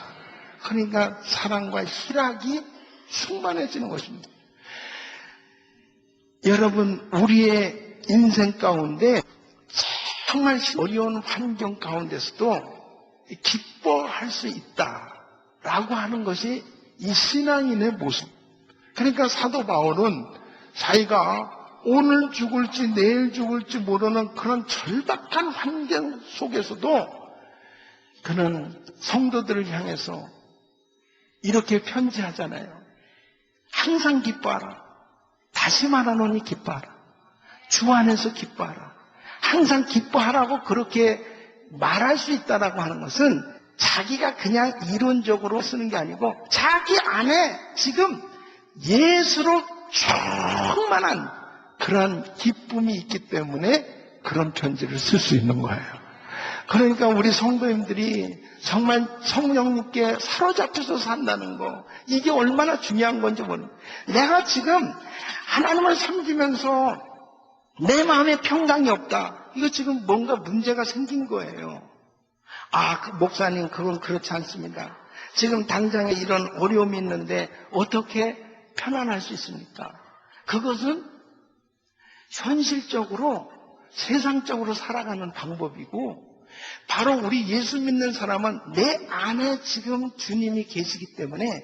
Speaker 3: 그러니까 사랑과 희락이 충만해지는 것입니다. 여러분 우리의 인생 가운데 정말 어려운 환경 가운데서도 기뻐할 수 있다라고 하는 것이 이 신앙인의 모습. 그러니까 사도 바울은 자기가 오늘 죽을지 내일 죽을지 모르는 그런 절박한 환경 속에서도 그는 성도들을 향해서 이렇게 편지하잖아요. 항상 기뻐하라. 다시 말하노니 기뻐하라. 주 안에서 기뻐하라. 항상 기뻐하라고 그렇게 말할 수 있다라고 하는 것은 자기가 그냥 이론적으로 쓰는 게 아니고 자기 안에 지금 예수로 충만한 그런 기쁨이 있기 때문에 그런 편지를 쓸 수 있는 거예요. 그러니까 우리 성도님들이 정말 성령님께 사로잡혀서 산다는 거, 이게 얼마나 중요한 건지 모르는. 내가 지금 하나님을 섬기면서 내 마음에 평강이 없다. 이거 지금 뭔가 문제가 생긴 거예요. 목사님 그건 그렇지 않습니다. 지금 당장에 이런 어려움이 있는데 어떻게 편안할 수 있습니까? 그것은 현실적으로 세상적으로 살아가는 방법이고 바로 우리 예수 믿는 사람은 내 안에 지금 주님이 계시기 때문에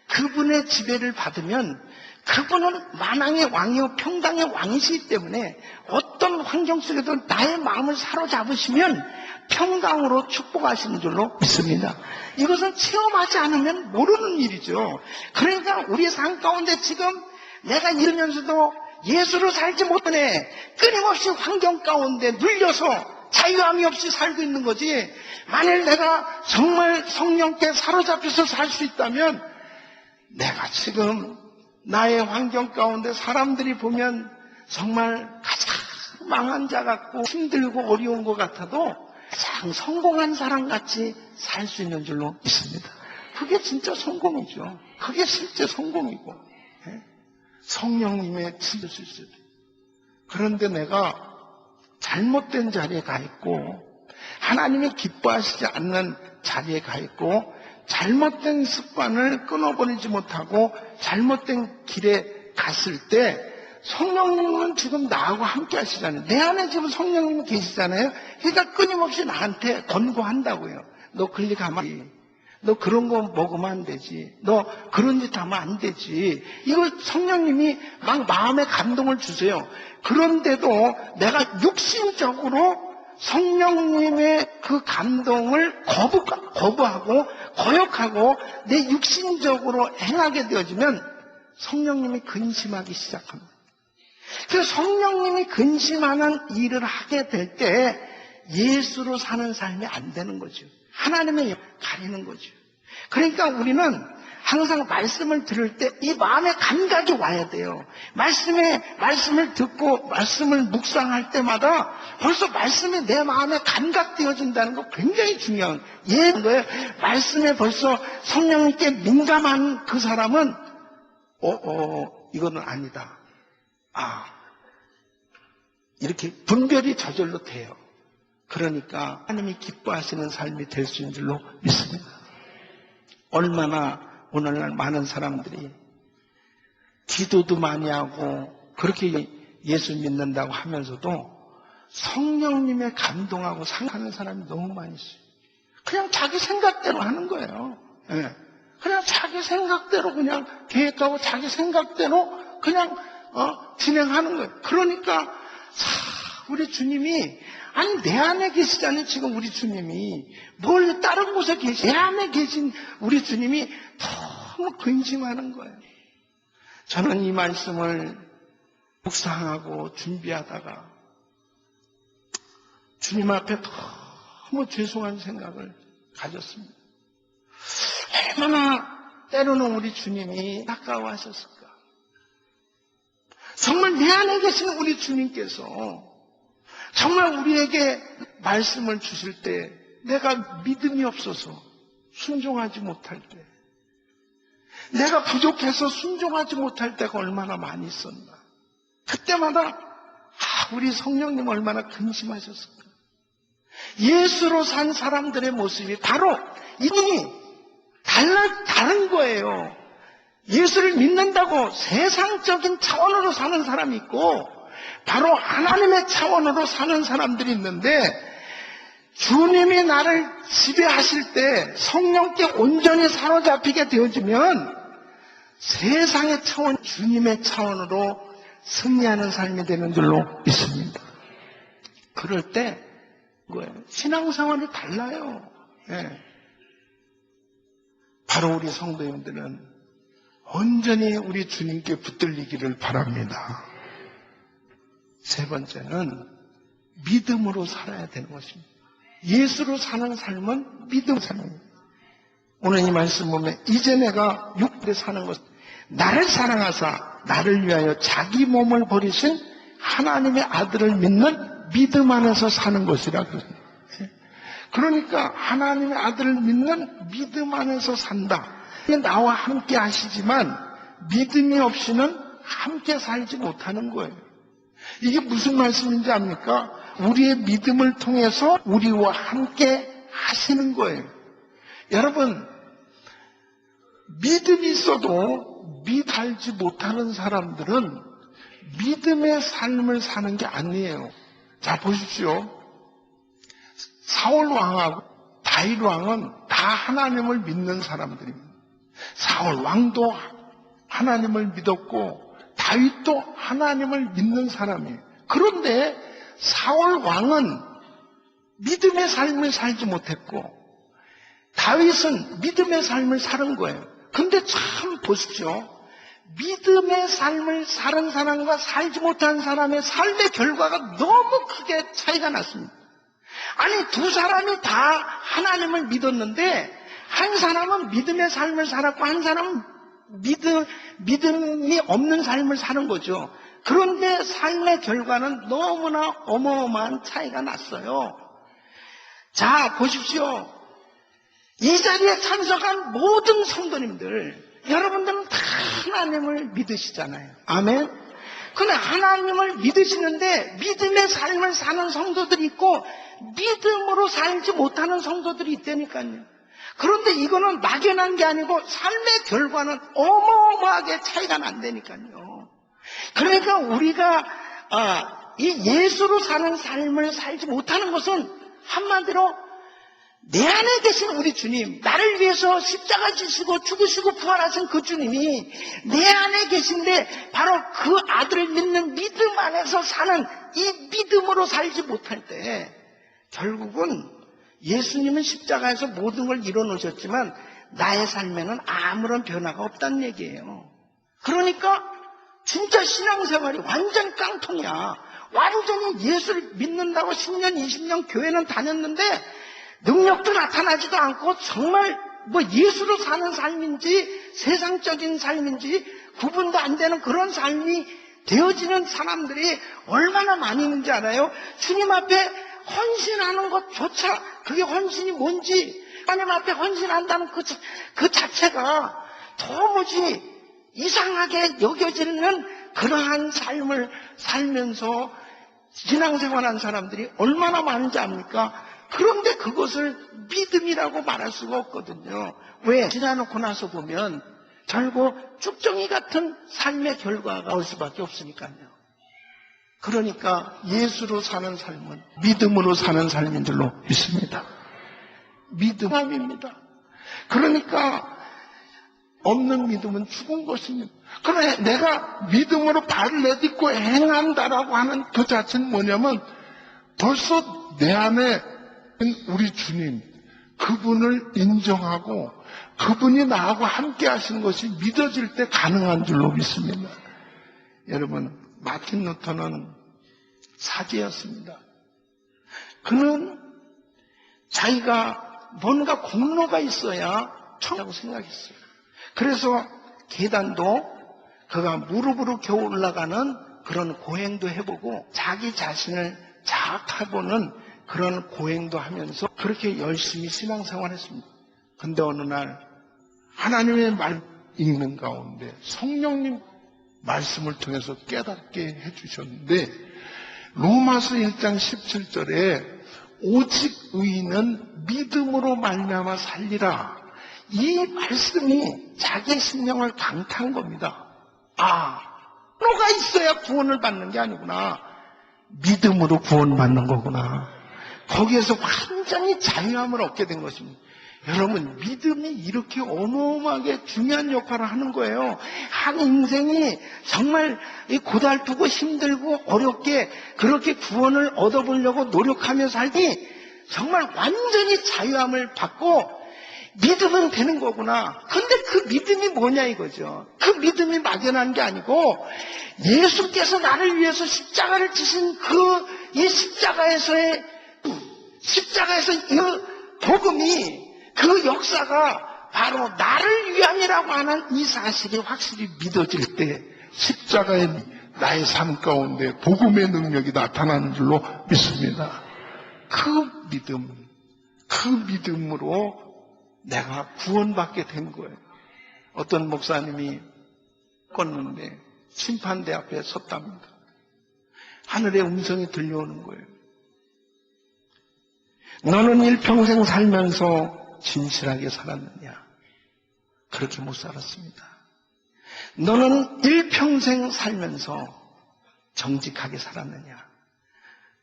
Speaker 3: 그분의 지배를 받으면 그분은 만왕의 왕이요 평강의 왕이시기 때문에 어떤 환경 속에도 나의 마음을 사로잡으시면 평강으로 축복하시는 줄로 믿습니다. 이것은 체험하지 않으면 모르는 일이죠. 그러니까 우리의 삶 가운데 지금 내가 이러면서도 예수로 살지 못하네. 끊임없이 환경 가운데 눌려서 자유함이 없이 살고 있는 거지. 만일 내가 정말 성령께 사로잡혀서 살 수 있다면 내가 지금 나의 환경 가운데 사람들이 보면 정말 가장 망한 자 같고 힘들고 어려운 것 같아도 가장 성공한 사람 같이 살 수 있는 줄로 믿습니다. 그게 진짜 성공이죠. 그게 실제 성공이고 성령님의 지을 수 있어요. 그런데 내가 잘못된 자리에 가 있고 하나님이 기뻐하시지 않는 자리에 가 있고 잘못된 습관을 끊어버리지 못하고 잘못된 길에 갔을 때 성령님은 지금 나하고 함께 하시잖아요. 내 안에 지금 성령님이 계시잖아요. 그러니까 끊임없이 나한테 권고한다고요. 너 그리 가면 너 그런 거 먹으면 안 되지. 너 그런 짓 하면 안 되지. 이거 성령님이 막 마음에 감동을 주세요. 그런데도 내가 육신적으로 성령님의 그 감동을 거부하고 거역하고 내 육신적으로 행하게 되어지면 성령님이 근심하기 시작합니다. 그래서 성령님이 근심하는 일을 하게 될 때 예수로 사는 삶이 안 되는 거죠. 하나님의 가리는 거죠. 그러니까 우리는 항상 말씀을 들을 때 이 마음의 감각이 와야 돼요. 말씀을 듣고 말씀을 묵상할 때마다 벌써 말씀이 내 마음에 감각되어진다는 거 굉장히 중요한 거예요. 말씀에 벌써 성령님께 민감한 그 사람은 이거는 아니다. 이렇게 분별이 저절로 돼요. 그러니까 하나님이 기뻐하시는 삶이 될 수 있는 줄로 믿습니다. 얼마나 오늘날 많은 사람들이 기도도 많이 하고 그렇게 예수 믿는다고 하면서도 성령님의 감동하고 상하는 사람이 너무 많이 있어요. 그냥 자기 생각대로 하는 거예요. 그냥 자기 생각대로 그냥 계획하고 자기 생각대로 그냥 진행하는 거예요. 그러니까 우리 주님이 아니 내 안에 계시잖아요. 지금 우리 주님이 뭘 다른 곳에 내 안에 계신 우리 주님이 너무 근심하는 거예요. 저는 이 말씀을 묵상하고 준비하다가 주님 앞에 너무 죄송한 생각을 가졌습니다. 얼마나 때로는 우리 주님이 가까워하셨을까. 정말 내 안에 계신 우리 주님께서 정말 우리에게 말씀을 주실 때 내가 믿음이 없어서 순종하지 못할 때, 내가 부족해서 순종하지 못할 때가 얼마나 많이 있었나. 그때마다 우리 성령님 얼마나 근심하셨을까. 예수로 산 사람들의 모습이 바로 이분이 다른 거예요. 예수를 믿는다고 세상적인 차원으로 사는 사람이 있고 바로 하나님의 차원으로 사는 사람들이 있는데, 주님이 나를 지배하실 때 성령께 온전히 사로잡히게 되어지면 세상의 차원, 주님의 차원으로 승리하는 삶이 되는 줄로 믿습니다. 그럴 때 신앙생활이 달라요. 예. 바로 우리 성도님들은 온전히 우리 주님께 붙들리기를 바랍니다. 세 번째는 믿음으로 살아야 되는 것입니다. 예수로 사는 삶은 믿음 삶입니다. 오늘 이 말씀 보면 이제 내가 육체에 사는 것, 나를 사랑하사 나를 위하여 자기 몸을 버리신 하나님의 아들을 믿는 믿음 안에서 사는 것이라 그랬습니다. 그러니까 하나님의 아들을 믿는 믿음 안에서 산다. 나와 함께 하시지만 믿음이 없이는 함께 살지 못하는 거예요. 이게 무슨 말씀인지 압니까? 우리의 믿음을 통해서 우리와 함께 하시는 거예요. 여러분, 믿음이 있어도 믿지 못하는 사람들은 믿음의 삶을 사는 게 아니에요. 자, 보십시오. 사울 왕하고 다윗 왕은 다 하나님을 믿는 사람들입니다. 사울 왕도 하나님을 믿었고 다윗도 하나님을 믿는 사람이에요. 그런데 사울 왕은 믿음의 삶을 살지 못했고 다윗은 믿음의 삶을 사는 거예요. 근데 참 보십시오. 믿음의 삶을 사는 사람과 살지 못한 사람의 삶의 결과가 너무 크게 차이가 났습니다. 아니, 두 사람이 다 하나님을 믿었는데 한 사람은 믿음의 삶을 살았고 한 사람은 믿음이 없는 삶을 사는 거죠. 그런데 삶의 결과는 너무나 어마어마한 차이가 났어요. 자, 보십시오. 이 자리에 참석한 모든 성도님들, 여러분들은 다 하나님을 믿으시잖아요. 아멘. 근데 하나님을 믿으시는데 믿음의 삶을 사는 성도들이 있고 믿음으로 살지 못하는 성도들이 있다니까요. 그런데 이거는 막연한 게 아니고 삶의 결과는 어마어마하게 차이가 난다니까요. 그러니까 우리가 이 예수로 사는 삶을 살지 못하는 것은 한마디로 내 안에 계신 우리 주님, 나를 위해서 십자가 지시고 죽으시고 부활하신 그 주님이 내 안에 계신데 바로 그 아들을 믿는 믿음 안에서 사는 이 믿음으로 살지 못할 때 결국은 예수님은 십자가에서 모든 걸 이뤄놓으셨지만 나의 삶에는 아무런 변화가 없다는 얘기예요. 그러니까 진짜 신앙생활이 완전 깡통이야. 완전히 예수를 믿는다고 10년, 20년 교회는 다녔는데 능력도 나타나지도 않고 정말 예수로 사는 삶인지 세상적인 삶인지 구분도 안 되는 그런 삶이 되어지는 사람들이 얼마나 많이 있는지 알아요? 주님 앞에 헌신하는 것조차 그게 헌신이 뭔지, 하나님 앞에 헌신한다는 그 자체가 도무지 이상하게 여겨지는 그러한 삶을 살면서 신앙생활한 사람들이 얼마나 많은지 압니까? 그런데 그것을 믿음이라고 말할 수가 없거든요. 왜? 지나놓고 나서 보면 결국 쭉정이 같은 삶의 결과가 올 수밖에 없으니까요. 그러니까 예수로 사는 삶은 믿음으로 사는 삶인 줄로 믿습니다. 믿음입니다. 그러니까
Speaker 4: 없는 믿음은 죽은 것입니다. 그러나 내가 믿음으로 발을 내딛고 행한다라고 하는 그 자체는 뭐냐면 벌써 내 안에 우리 주님, 그분을 인정하고 그분이 나하고 함께 하시는 것이 믿어질 때 가능한 줄로 믿습니다. 여러분, 마틴 루터는 사제였습니다. 그는 자기가 뭔가 공로가 있어야 청하고 생각했어요. 그래서 계단도 그가 무릎으로 겨우 올라가는 그런 고행도 해보고 자기 자신을 자학해보는 그런 고행도 하면서 그렇게 열심히 신앙생활했습니다. 근데 어느 날 하나님의 말 읽는 가운데 성령님 말씀을 통해서 깨닫게 해주셨는데 로마서 1장 17절에 오직 의인은 믿음으로 말미암아 살리라. 이 말씀이 자기의 생명을 강타한 겁니다. 뭐가 있어야 구원을 받는 게 아니구나. 믿음으로 구원받는 거구나. 거기에서 완전히 자유함을 얻게 된 것입니다. 여러분, 믿음이 이렇게 어마어마하게 중요한 역할을 하는 거예요. 한 인생이 정말 고달프고 힘들고 어렵게 그렇게 구원을 얻어보려고 노력하며 살니 정말 완전히 자유함을 받고 믿으면 되는 거구나. 근데 그 믿음이 뭐냐 이거죠. 그 믿음이 막연한 게 아니고 예수께서 나를 위해서 십자가를 지신 이 십자가에서 이 복음이 그 역사가 바로 나를 위함이라고 하는 이 사실이 확실히 믿어질 때 십자가의 나의 삶 가운데 복음의 능력이 나타나는 줄로 믿습니다. 그 믿음으로 내가 구원받게 된 거예요. 어떤 목사님이 껐는데 심판대 앞에 섰답니다. 하늘의 음성이 들려오는 거예요. 너는 일평생 살면서 진실하게 살았느냐? 그렇게 못 살았습니다. 너는 일평생 살면서 정직하게 살았느냐?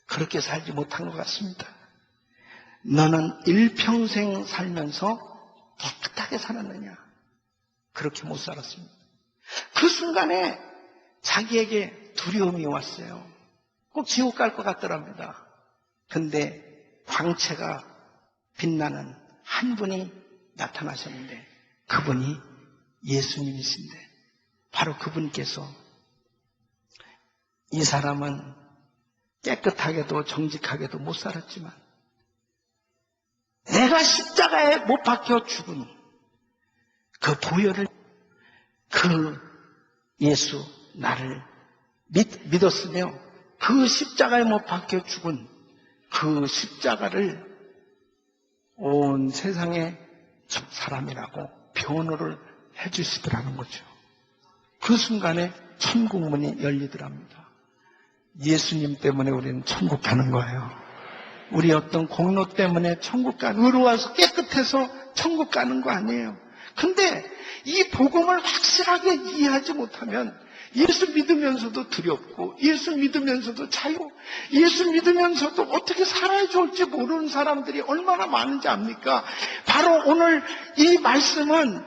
Speaker 4: 그렇게 살지 못한 것 같습니다. 너는 일평생 살면서 깨끗하게 살았느냐? 그렇게 못 살았습니다. 그 순간에 자기에게 두려움이 왔어요. 꼭 지옥 갈 것 같더랍니다. 근데 광채가 빛나는 한 분이 나타나셨는데 그분이 예수님이신데 바로 그분께서 이 사람은 깨끗하게도 정직하게도 못 살았지만 내가 십자가에 못 박혀 죽은 그 보혈을 그 예수 나를 믿었으며 그 십자가에 못 박혀 죽은 그 십자가를 온 세상의 사람이라고 변호를 해주시더라는 거죠. 그 순간에 천국문이 열리더랍니다. 예수님 때문에 우리는 천국 가는 거예요. 우리 어떤 공로 때문에 천국 가는, 의로워서 깨끗해서 천국 가는 거 아니에요. 근데 이 복음을 확실하게 이해하지 못하면 예수 믿으면서도 두렵고 예수 믿으면서도 자유, 예수 믿으면서도 어떻게 살아야 좋을지 모르는 사람들이 얼마나 많은지 압니까? 바로 오늘 이 말씀은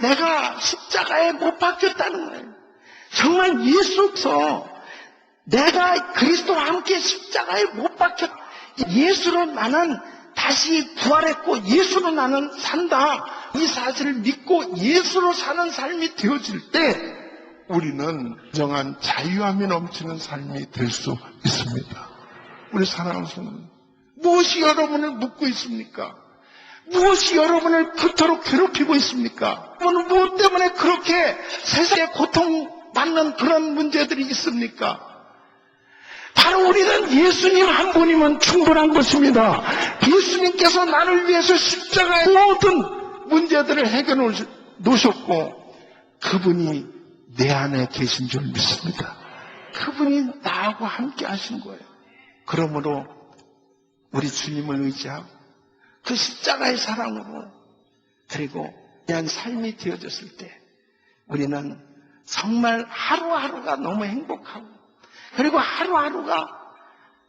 Speaker 4: 내가 십자가에 못 박혔다는 거예요. 정말 예수서 내가 그리스도와 함께 십자가에 못 박혔, 예수로 나는 다시 부활했고 예수로 나는 산다. 이 사실을 믿고 예수로 사는 삶이 되어질 때 우리는 정한 자유함이 넘치는 삶이 될 수 있습니다. 우리 사랑하는 성도님, 무엇이 여러분을 묶고 있습니까? 무엇이 여러분을 그토록 괴롭히고 있습니까? 여러분은 무엇 때문에 그렇게 세상에 고통받는 그런 문제들이 있습니까? 바로 우리는 예수님 한 분이면 충분한 것입니다. 예수님께서 나를 위해서 십자가의 모든 문제들을 해결해 놓으셨고 그분이 내 안에 계신 줄 믿습니다. 그분이 나하고 함께 하신 거예요. 그러므로 우리 주님을 의지하고 그 십자가의 사랑으로 그리고 그냥 삶이 되어졌을 때 우리는 정말 하루하루가 너무 행복하고 그리고 하루하루가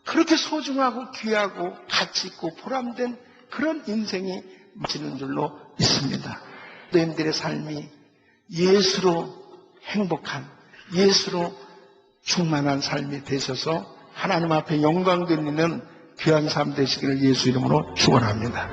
Speaker 4: 그렇게 소중하고 귀하고 가치 있고 보람된 그런 인생이 맞는 줄로 있습니다. 교인들의 삶이 예수로 행복한, 예수로 충만한 삶이 되셔서 하나님 앞에 영광 돌리는 귀한 삶 되시기를 예수 이름으로 축원합니다.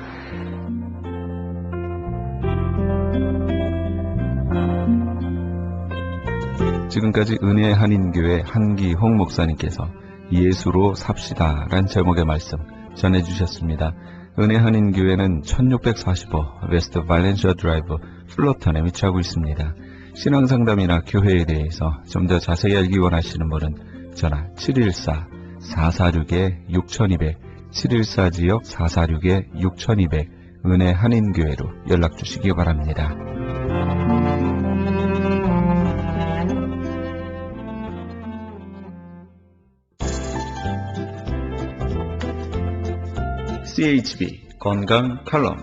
Speaker 1: 지금까지 은혜의 한인교회 한기홍 목사님께서 예수로 삽시다란 제목의 말씀 전해주셨습니다. 은혜 한인교회는 1645 웨스트 발렌시아 드라이브 플로턴에 위치하고 있습니다. 신앙상담이나 교회에 대해서 좀 더 자세히 알기 원하시는 분은 전화 714-446-6200 714지역 446-6200 은혜 한인교회로 연락주시기 바랍니다. CHB 건강 칼럼.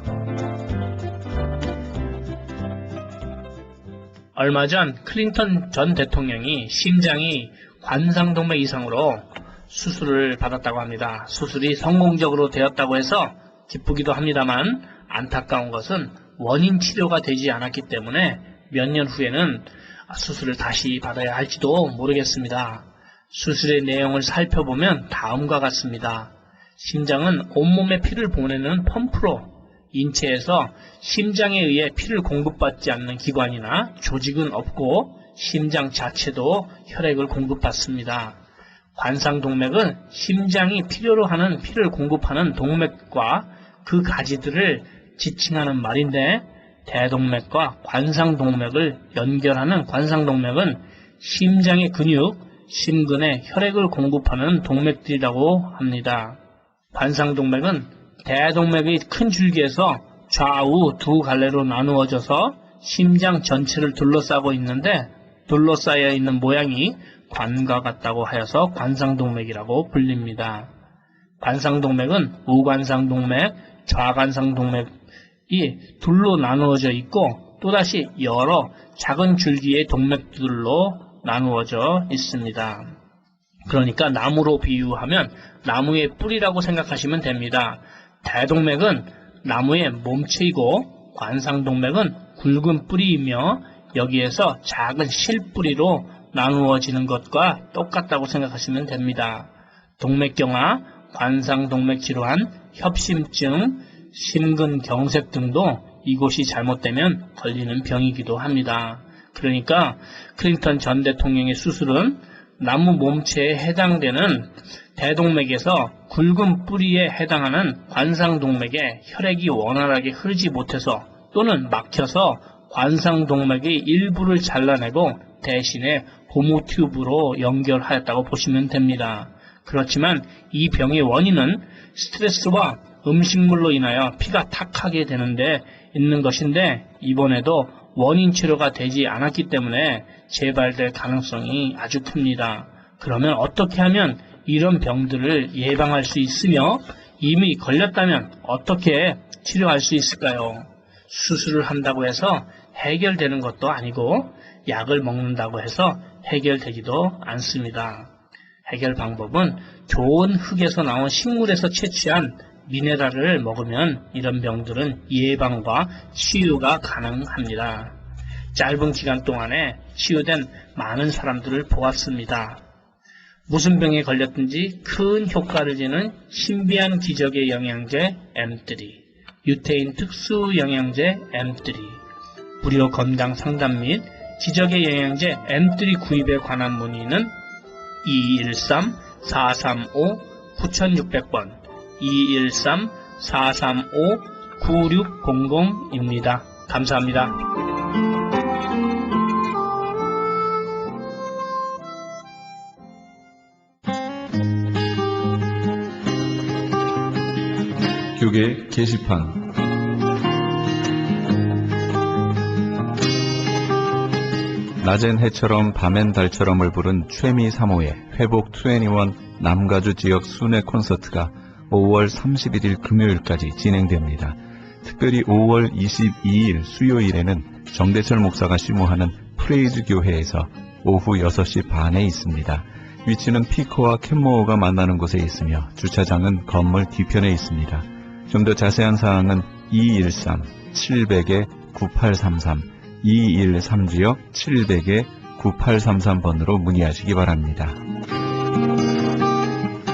Speaker 5: 얼마 전 클린턴 전 대통령이 심장이 관상동맥 이상으로 수술을 받았다고 합니다. 수술이 성공적으로 되었다고 해서 기쁘기도 합니다만 안타까운 것은 원인 치료가 되지 않았기 때문에 몇 년 후에는 수술을 다시 받아야 할지도 모르겠습니다. 수술의 내용을 살펴보면 다음과 같습니다. 심장은 온몸에 피를 보내는 펌프로 인체에서 심장에 의해 피를 공급받지 않는 기관이나 조직은 없고 심장 자체도 혈액을 공급받습니다. 관상동맥은 심장이 필요로 하는 피를 공급하는 동맥과 그 가지들을 지칭하는 말인데 대동맥과 관상동맥을 연결하는 관상동맥은 심장의 근육, 심근에 혈액을 공급하는 동맥들이라고 합니다. 관상동맥은 대동맥의 큰 줄기에서 좌우 두 갈래로 나누어져서 심장 전체를 둘러싸고 있는데 둘러싸여 있는 모양이 관과 같다고 하여서 관상동맥이라고 불립니다. 관상동맥은 우관상동맥, 좌관상동맥이 둘로 나누어져 있고 또다시 여러 작은 줄기의 동맥들로 나누어져 있습니다. 그러니까 나무로 비유하면 나무의 뿌리라고 생각하시면 됩니다. 대동맥은 나무의 몸체이고 관상동맥은 굵은 뿌리이며 여기에서 작은 실뿌리로 나누어지는 것과 똑같다고 생각하시면 됩니다. 동맥경화, 관상동맥 질환, 협심증, 심근경색 등도 이곳이 잘못되면 걸리는 병이기도 합니다. 그러니까 클린턴 전 대통령의 수술은 나무 몸체에 해당되는 대동맥에서 굵은 뿌리에 해당하는 관상동맥에 혈액이 원활하게 흐르지 못해서 또는 막혀서 관상동맥의 일부를 잘라내고 대신에 고무 튜브로 연결하였다고 보시면 됩니다. 그렇지만 이 병의 원인은 스트레스와 음식물로 인하여 피가 탁하게 되는데 있는 것인데 이번에도 원인 치료가 되지 않았기 때문에 재발될 가능성이 아주 큽니다. 그러면 어떻게 하면 이런 병들을 예방할 수 있으며 이미 걸렸다면 어떻게 치료할 수 있을까요? 수술을 한다고 해서 해결되는 것도 아니고 약을 먹는다고 해서 해결되지도 않습니다. 해결 방법은 좋은 흙에서 나온 식물에서 채취한 미네랄을 먹으면 이런 병들은 예방과 치유가 가능합니다. 짧은 기간 동안에 치유된 많은 사람들을 보았습니다. 무슨 병에 걸렸든지 큰 효과를 지는 신비한 기적의 영양제 M3, 유태인 특수 영양제 M3, 무료 건강 상담 및 기적의 영양제 M3 구입에 관한 문의는 2213-435-9600번 2213-435-9600입니다. 감사합니다.
Speaker 1: 교계 게시판. 낮엔 해처럼 밤엔 달처럼을 부른 최미 3호의 회복 21 남가주 지역 순회 콘서트가 5월 31일 금요일까지 진행됩니다. 특별히 5월 22일 수요일에는 정대철 목사가 심호하는 프레이즈 교회에서 오후 6시 반에 있습니다. 위치는 피코와 캔모어가 만나는 곳에 있으며 주차장은 건물 뒤편에 있습니다. 좀 더 자세한 사항은 213-700-9999 700-9833, 213지역 700-9833번으로 문의하시기 바랍니다.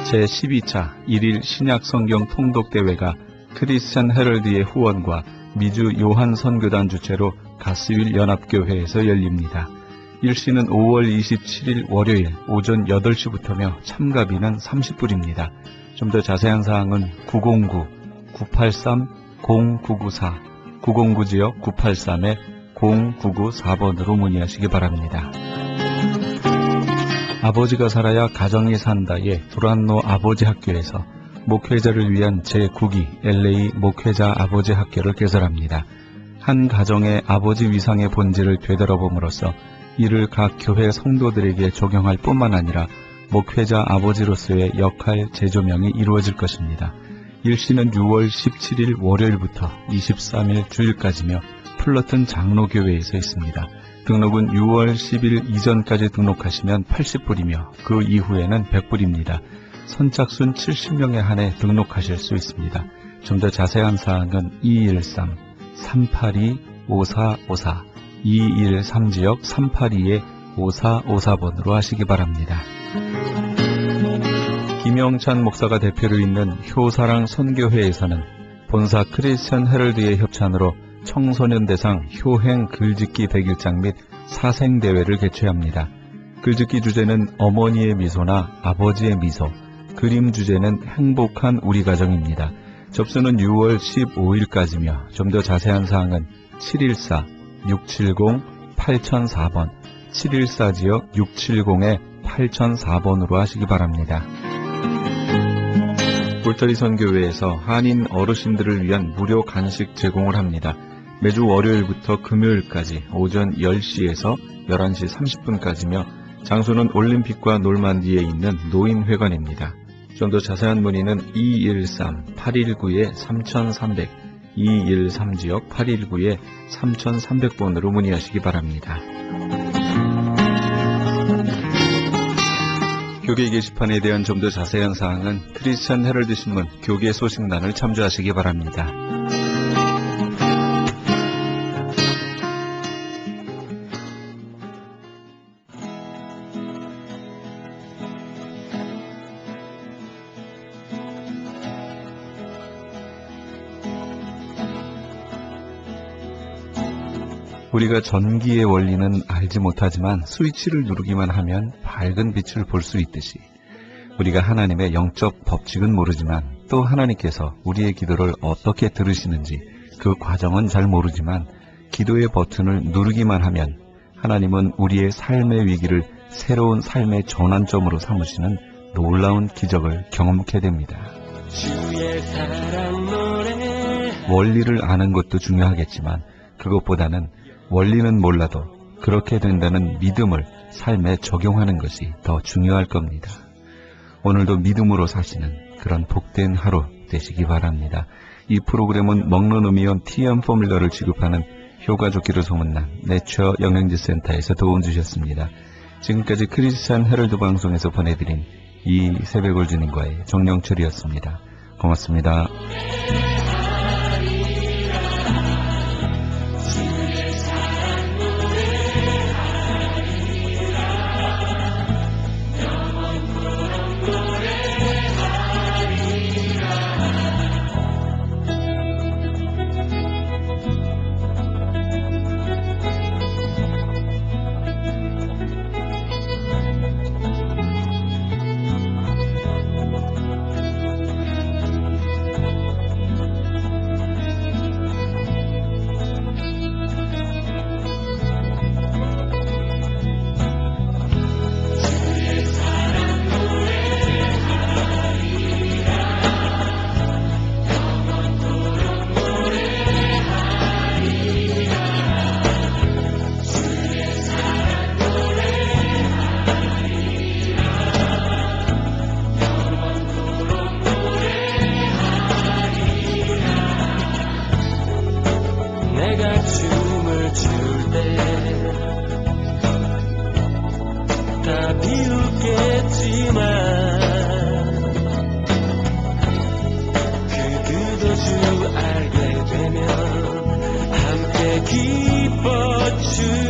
Speaker 1: 제12차 1일 신약성경 통독대회가 크리스천 헤럴드의 후원과 미주 요한 선교단 주최로 가스윌 연합교회에서 열립니다. 일시는 5월 27일 월요일 오전 8시부터며 참가비는 30불입니다. 좀 더 자세한 사항은 909-983-0994, 909지역 983-0994번으로 문의하시기 바랍니다. 아버지가 살아야 가정이 산다의 두란노 아버지 학교에서 목회자를 위한 제9기 LA 목회자 아버지 학교를 개설합니다. 한 가정의 아버지 위상의 본질을 되돌아봄으로써 이를 각 교회 성도들에게 적용할 뿐만 아니라 목회자 아버지로서의 역할 재조명이 이루어질 것입니다. 일시는 6월 17일 월요일부터 23일 주일까지며 플러튼 장로교회에서 있습니다. 등록은 6월 10일 이전까지 등록하시면 80불이며 그 이후에는 100불입니다. 선착순 70명에 한해 등록하실 수 있습니다. 좀 더 자세한 사항은 213-382-5454, 213지역 382-5454번으로 하시기 바랍니다. 김영찬 목사가 대표로 있는 효사랑 선교회에서는 본사 크리스천 헤럴드의 협찬으로 청소년 대상 효행 글짓기 100일장 및 사생대회를 개최합니다. 글짓기 주제는 어머니의 미소나 아버지의 미소, 그림 주제는 행복한 우리 가정입니다. 접수는 6월 15일까지며 좀 더 자세한 사항은 714-670-8004번, 714지역 670-8004번으로 하시기 바랍니다. 울타리 선교회에서 한인 어르신들을 위한 무료 간식 제공을 합니다. 매주 월요일부터 금요일까지 오전 10시에서 11시 30분까지며 장소는 올림픽과 놀만디에 있는 노인회관입니다. 좀 더 자세한 문의는 213-819-3300, 213지역 819-3300번으로 문의하시기 바랍니다. 교계 게시판에 대한 좀 더 자세한 사항은 크리스천 헤럴드 신문 교계 소식란을 참조하시기 바랍니다. 우리가 전기의 원리는 알지 못하지만 스위치를 누르기만 하면 밝은 빛을 볼 수 있듯이 우리가 하나님의 영적 법칙은 모르지만 또 하나님께서 우리의 기도를 어떻게 들으시는지 그 과정은 잘 모르지만 기도의 버튼을 누르기만 하면 하나님은 우리의 삶의 위기를 새로운 삶의 전환점으로 삼으시는 놀라운 기적을 경험하게 됩니다. 원리를 아는 것도 중요하겠지만 그것보다는 원리는 몰라도 그렇게 된다는 믿음을 삶에 적용하는 것이 더 중요할 겁니다. 오늘도 믿음으로 사시는 그런 복된 하루 되시기 바랍니다. 이 프로그램은 먹는 의미원 TM 포뮬러를 지급하는 효과 좋기로 소문난 내처 영양제 센터에서 도움 주셨습니다. 지금까지 크리스천 헤럴드 방송에서 보내드린 이 새벽을 주님과의 정영철이었습니다. 고맙습니다.
Speaker 6: 주 알게 되면 함께 기뻐 주